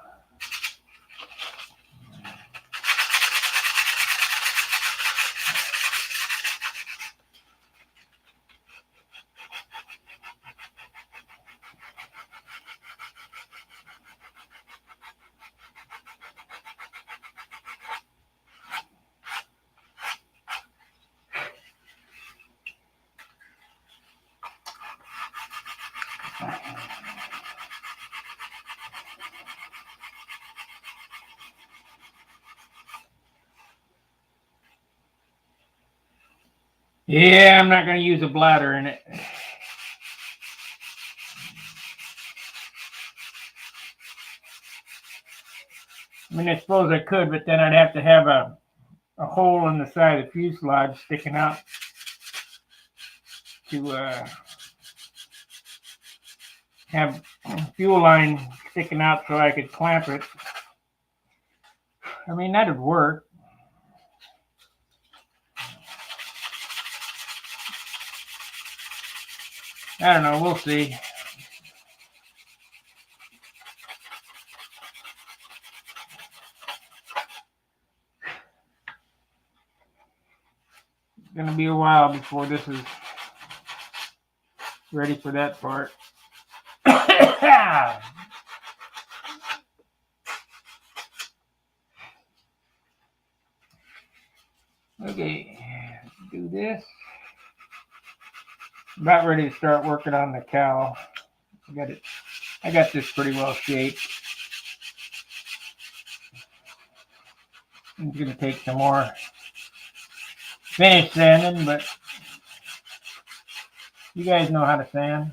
A: Yeah, I'm not going to use a bladder in it. I mean, I suppose I could, but then I'd have to have a hole in the side of the fuselage sticking out to have fuel line sticking out so I could clamp it. I mean, that'd work. I don't know. We'll see. It's going to be a while before this is ready for that part. Okay, do this. About ready to start working on the cowl. I got this pretty well shaped. It's going to take some more finish sanding, but you guys know how to sand.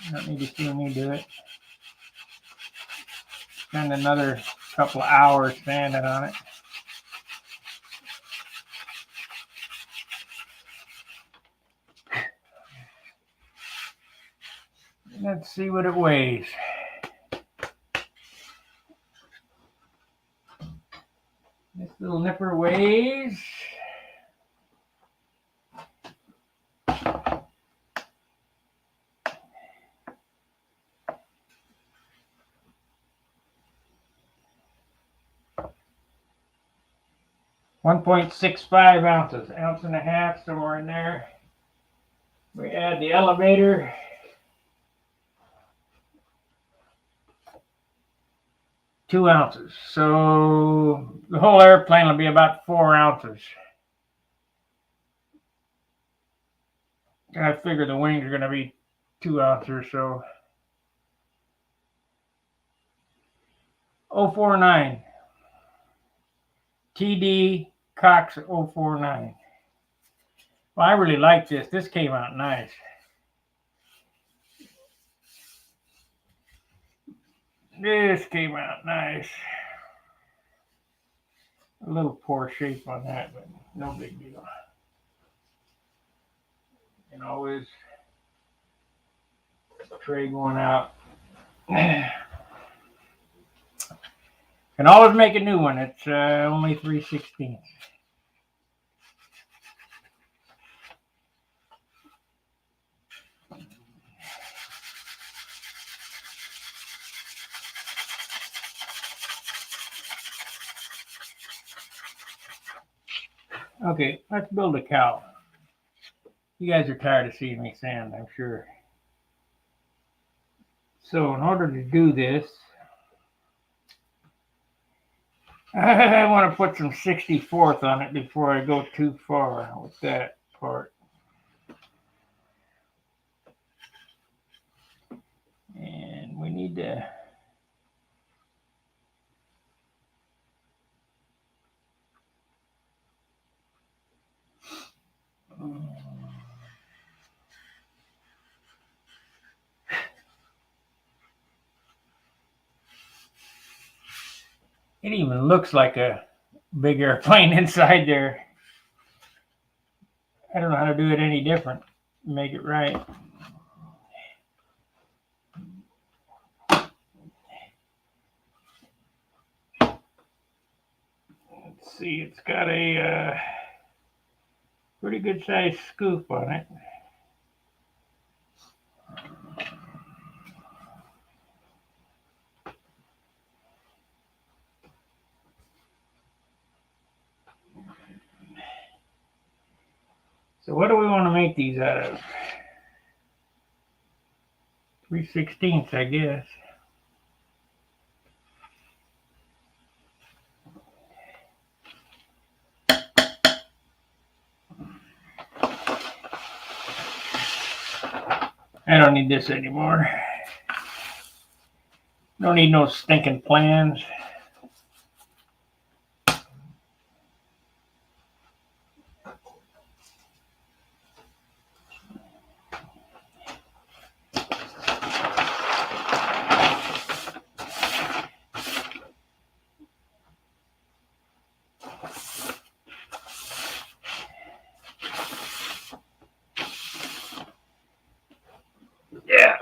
A: You don't need to see me do it. Spend another couple of hours sanding on it. Let's see what it weighs. This little nipper weighs 1.65 ounces, ounce and a half, somewhere in there. We add the elevator. Two ounces. So the whole airplane will be about 4 ounces. I figure the wings are going to be 2 ounces or so. 049. TD Cox 049. Well, I really like this. This came out nice. This came out nice. A little poor shape on that, but no big deal. And always tray going out. Can always make a new one. It's only 3/16. Okay, let's build a cowl. You guys are tired of seeing me sand, I'm sure. So in order to do this, I want to put some 64th on it before I go too far with that part. And we need to it even looks like a big airplane inside there. I don't know how to do it any different. Make it right. Let's see, it's got a pretty good sized scoop on it. So what do we want to make these out of? 3/16, I guess. I don't need this anymore. Don't need no stinking plans. Yeah.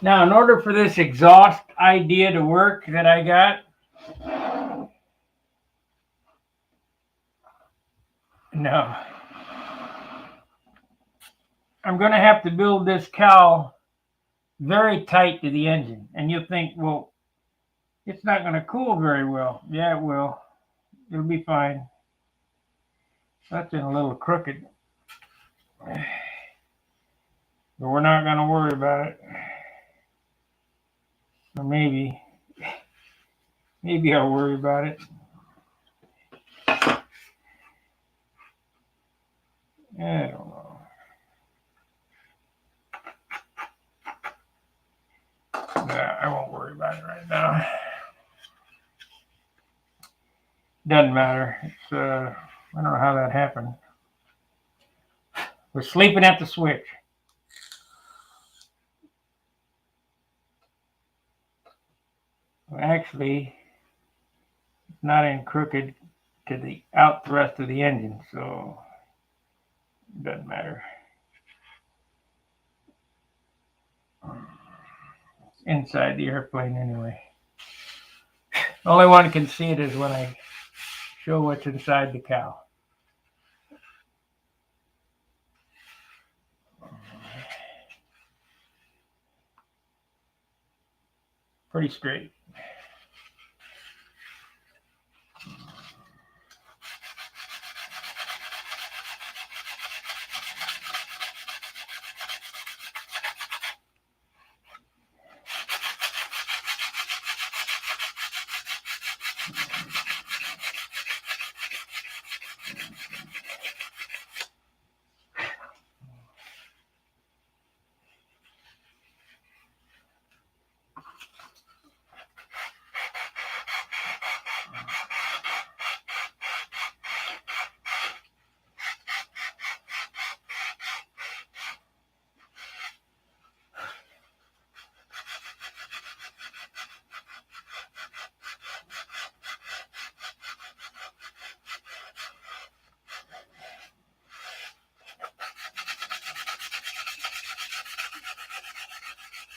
A: Now, in order for this exhaust idea to work that I got, no, I'm going to have to build this cowl very tight to the engine. And you'll think, well, it's not going to cool very well. Yeah, it will. It'll be fine. That's in a little crooked. But we're not going to worry about it. Or maybe I'll worry about it. I don't know. Nah, I won't worry about it right now. Doesn't matter. It's I don't know how that happened. was sleeping at the switch. Well, actually, it's not in crooked to the out thrust of the engine, so it doesn't matter. It's inside the airplane anyway. The only one can see it is when I show what's inside the cowl. Pretty straight.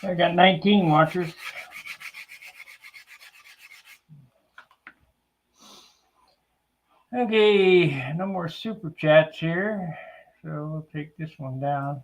A: I got 19 watchers. Okay, no more super chats here, so we'll take this one down.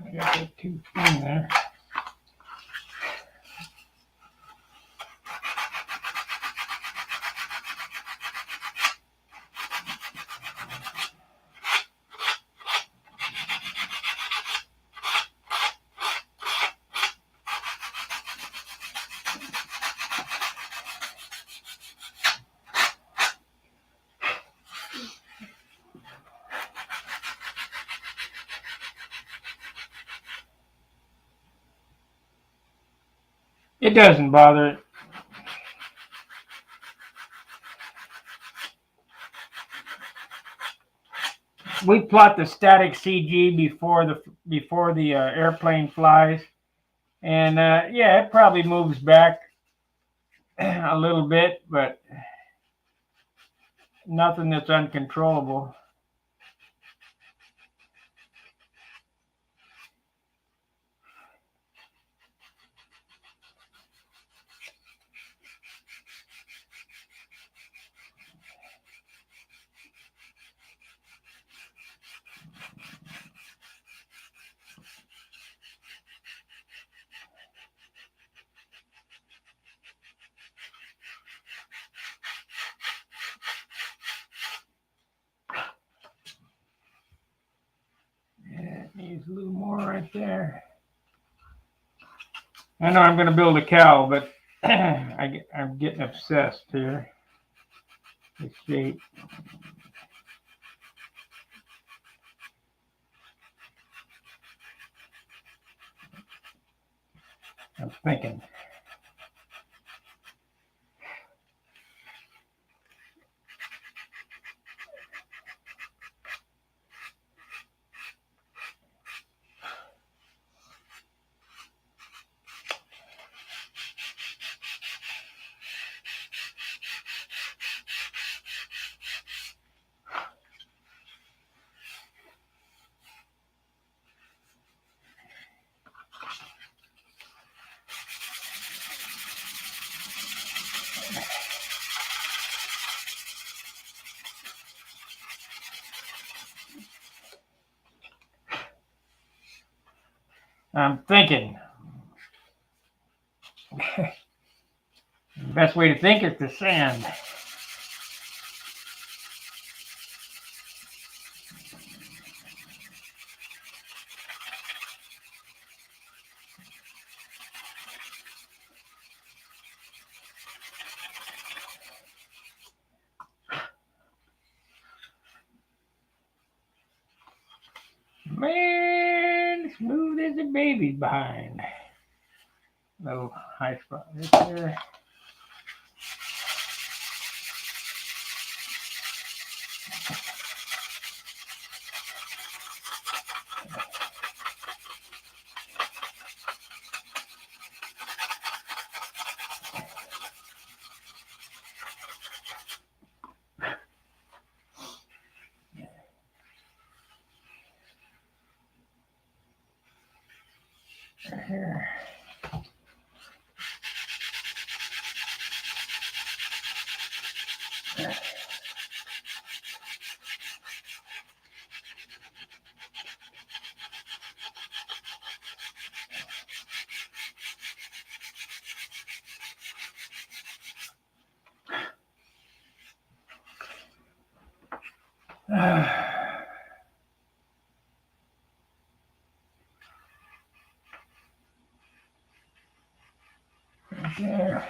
A: I got that tooth in there. It doesn't bother it. We plot the static CG before the airplane flies, and yeah, it probably moves back a little bit, but nothing that's uncontrollable. Yeah, it needs a little more right there. I know I'm going to build a cowl, but I'm getting obsessed here. The shape. I'm thinking. The best way to think is to sand. Man, smooth as a baby behind. Little high spot right there. Here. Right there.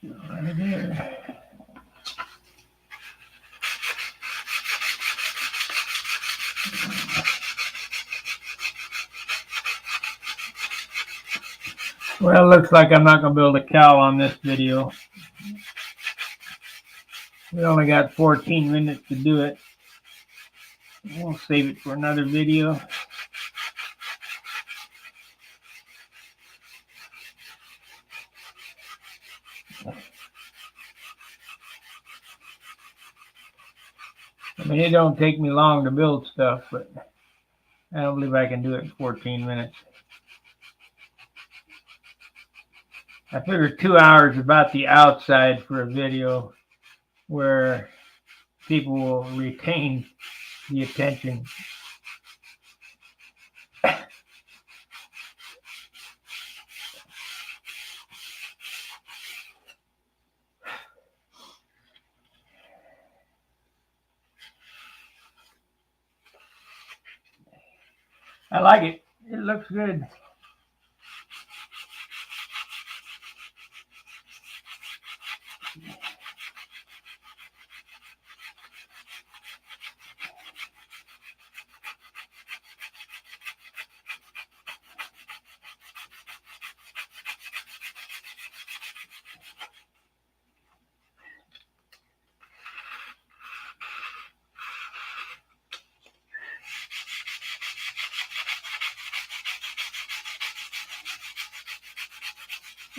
A: Right there. Well, it looks like I'm not going to build a cowl on this video. We only got 14 minutes to do it. We'll save it for another video. I mean, it don't take me long to build stuff, but I don't believe I can do it in 14 minutes. I figured 2 hours about the outside for a video where people will retain the attention. I like it. It looks good.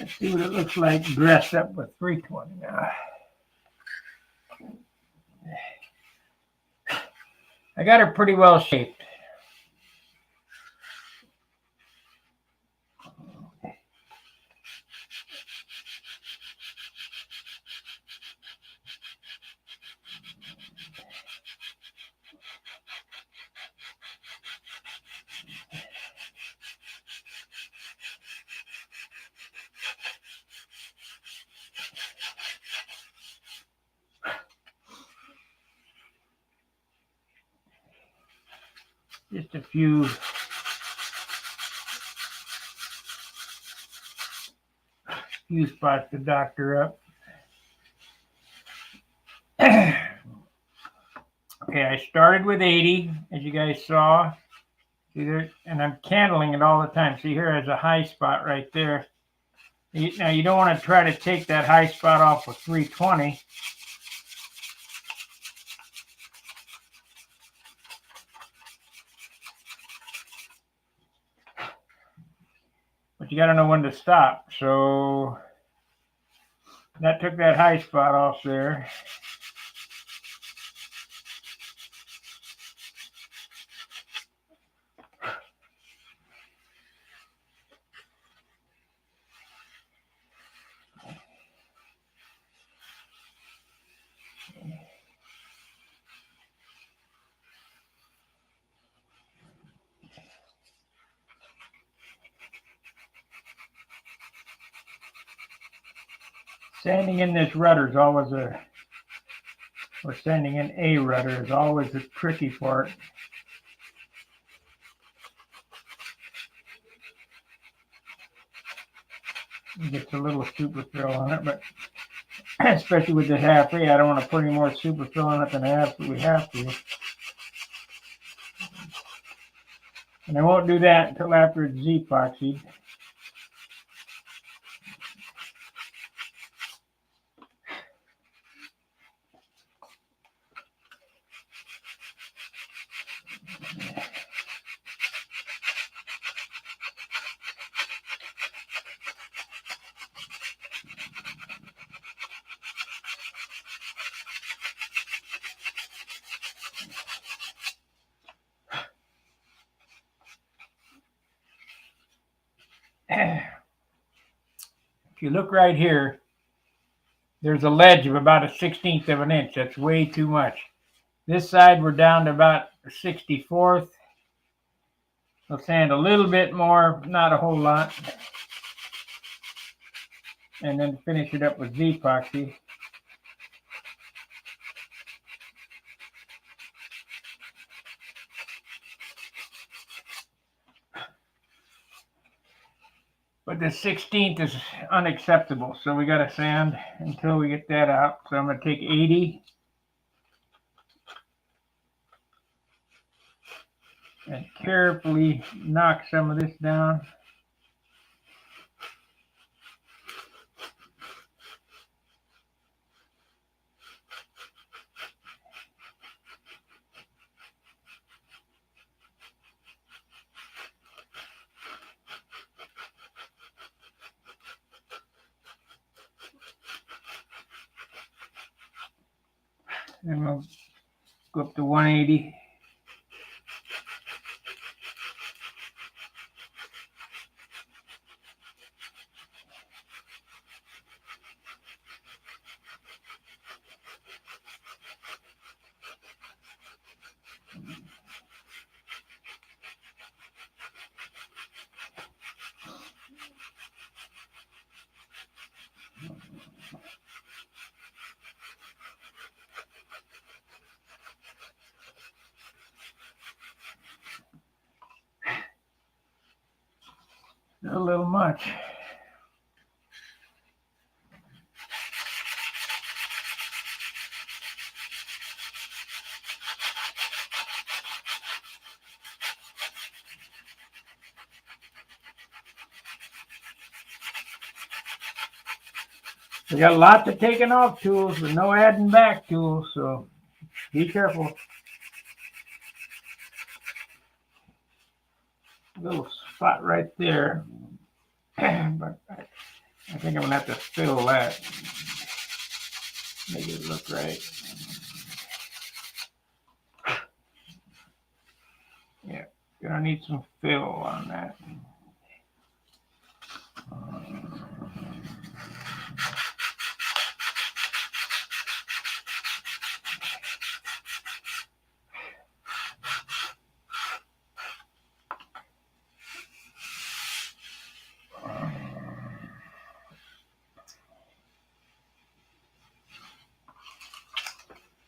A: Let's see what it looks like dressed up with 320 now. I got her pretty well shaped. Just a few spots to doctor up. Okay, I started with 80, as you guys saw. See there, and I'm candling it all the time. See here, there's a high spot right there. Now you don't want to try to take that high spot off with 320. But you got to know when to stop. So that took that high spot off there. Sanding in this rudder is always or sanding in a rudder is always a tricky part. It gets a little super fill on it, but especially with the half A, I don't want to put any more super fill on it than I absolutely have to. And I won't do that until after it's Z-epoxied. If you look right here, there's a ledge of about a 1/16 of an inch. That's way too much. This side we're down to about a 64th. I'll sand a little bit more, not a whole lot. And then finish it up with Z-epoxy. But the 1/16 is unacceptable, so we got to sand until we get that out. So I'm going to take 80 and carefully knock some of this down. And we'll go up to 180. A little much. We got lots of taking off tools, but no adding back tools, so be careful. Little spot right there. But I think I'm gonna have to fill that. Make it look right. Yeah, gonna need some fill on that.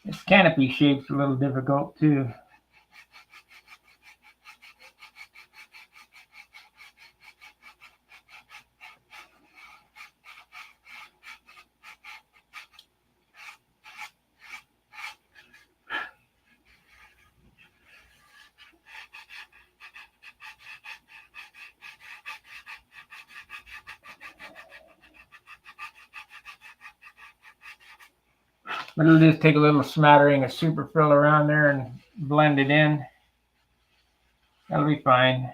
A: This canopy shape's a little difficult too. But it'll just take a little smattering of super fill around there and blend it in. That'll be fine.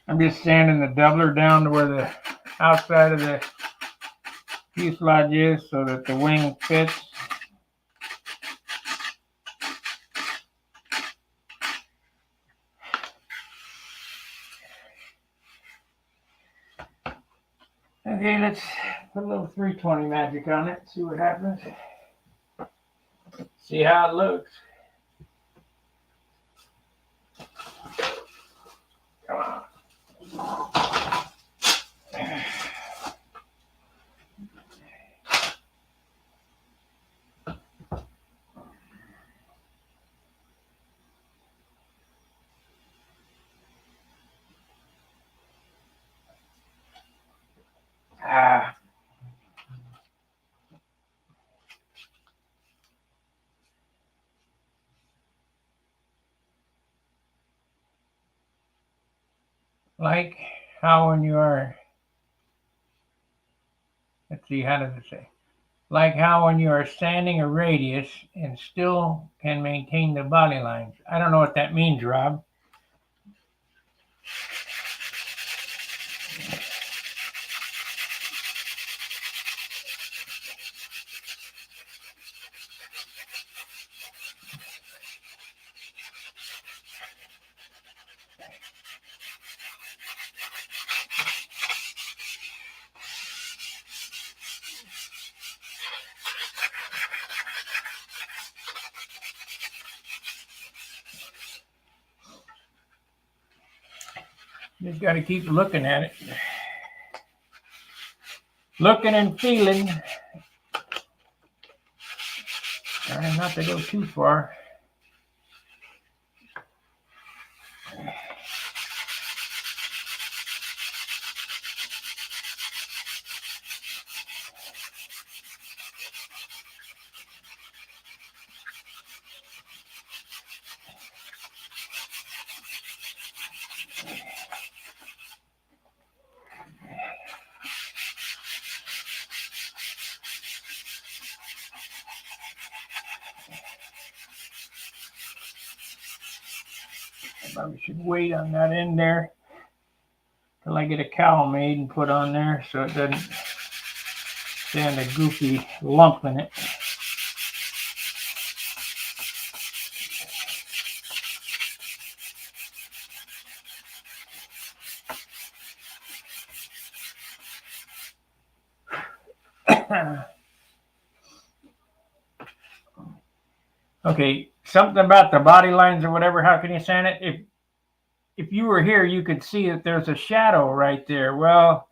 A: I'm just sanding the doubler down to where the outside of the fuselage is so that the wing fits. Okay, let's put a little 320 magic on it, see what happens. See how it looks. Come on. Like how when you are, let's see, how does it say? Like how when you are sanding a radius and still can maintain the body lines. I don't know what that means, Rob. Just got to keep looking at it. Looking and feeling. Trying not to go too far. Probably should wait on that end there till I get a cowl made and put on there so it doesn't stand a goofy lump in it. Okay, something about the body lines or whatever. How can you sand it? if you were here, you could see that there's a shadow right there. Well,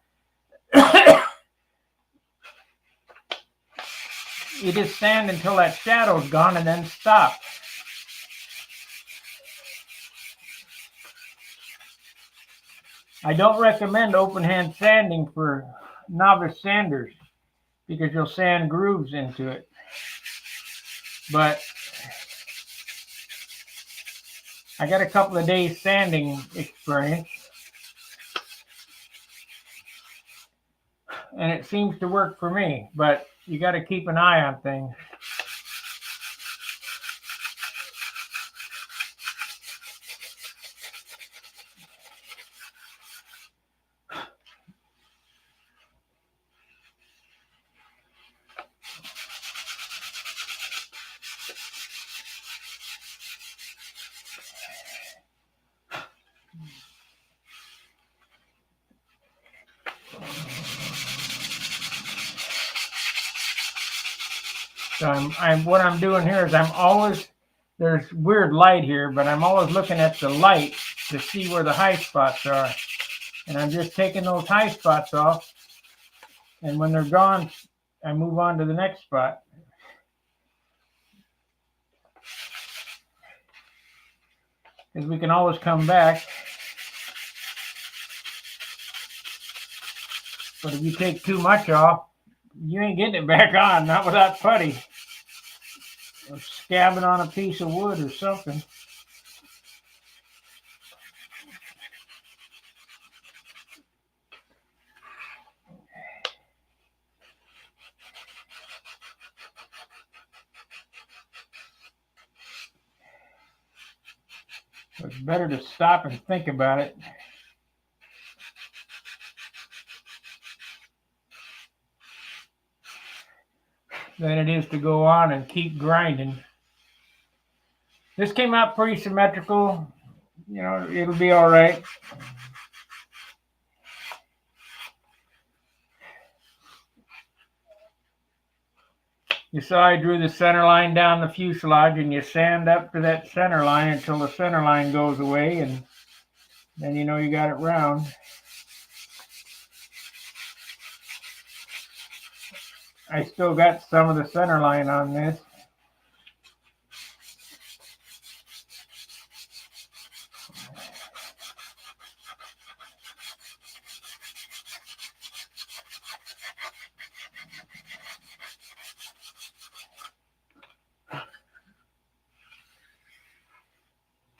A: you just sand until that shadow's gone and then stop. I don't recommend open hand sanding for novice sanders because you'll sand grooves into it. But I got a couple of days sanding experience, and it seems to work for me, but you got to keep an eye on things. So what I'm doing here is I'm always, there's weird light here, but I'm always looking at the light to see where the high spots are. And I'm just taking those high spots off. And when they're gone, I move on to the next spot. Because we can always come back. But if you take too much off, you ain't getting it back on, not without putty. Or scabbing on a piece of wood or something. It's better to stop and think about it. Than it is to go on and keep grinding. This came out pretty symmetrical. You know, it'll be all right. You saw I drew the center line down the fuselage, and you sand up to that center line until the center line goes away, and then you know you got it round. I still got some of the center line on this.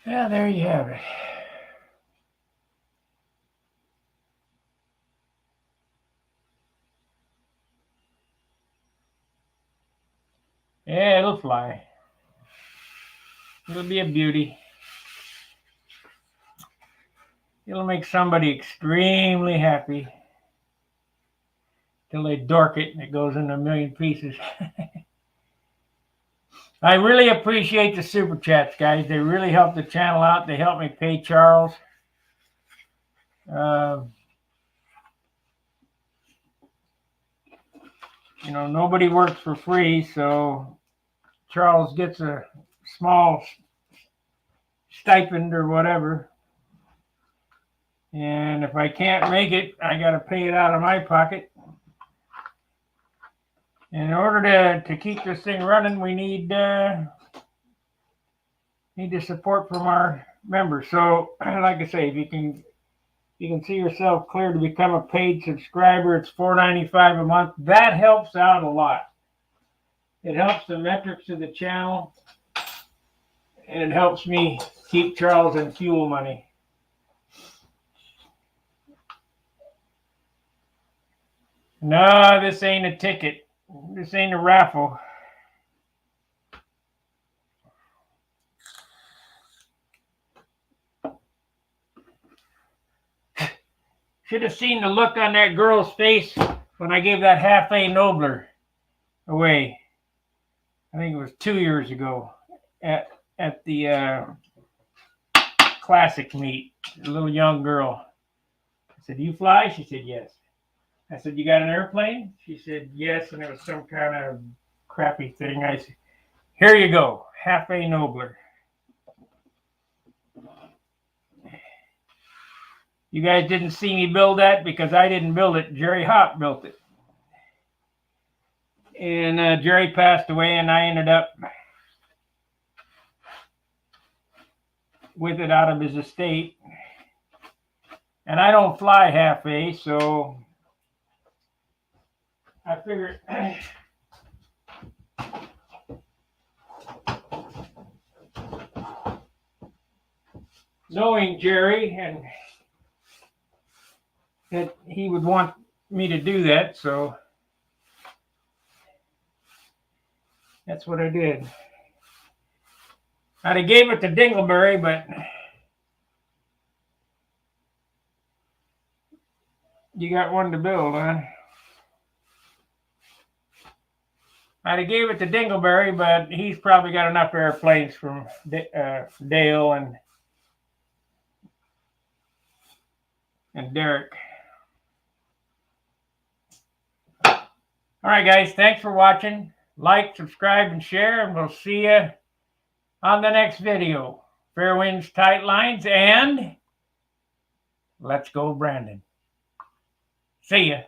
A: Yeah, there you have it. Yeah, it'll fly. It'll be a beauty. It'll make somebody extremely happy till they dork it and it goes into a million pieces. I really appreciate the super chats, guys. They really help the channel out. They help me pay Charles. You know, nobody works for free, so Charles gets a small stipend or whatever. And if I can't make it, I got to pay it out of my pocket. In order to keep this thing running, we need the support from our members. So, like I say, if you can see yourself clear to become a paid subscriber, it's $4.95 a month. That helps out a lot. It helps the metrics of the channel, and it helps me keep Charles in fuel money. No, this ain't a ticket. This ain't a raffle. Should have seen the look on that girl's face when I gave that half A Nobler away. I think it was 2 years ago at the classic meet. A little young girl. I said, "You fly?" She said, "Yes." I said, "You got an airplane?" She said, "Yes," and it was some kind of crappy thing. I said, "Here you go, half A Nobler." You guys didn't see me build that because I didn't build it. Jerry Hop built it. And Jerry passed away, and I ended up with it out of his estate. And I don't fly half-A, so I figured knowing Jerry and that he would want me to do that, so that's what I did. I'd have gave it to Dingleberry, but you got one to build, huh? I'd have gave it to Dingleberry, but he's probably got enough airplanes from Dale and Derek. All right, guys, thanks for watching. Like, subscribe, and share, and we'll see you on the next video. Fair winds, tight lines, and let's go, Brandon. See ya.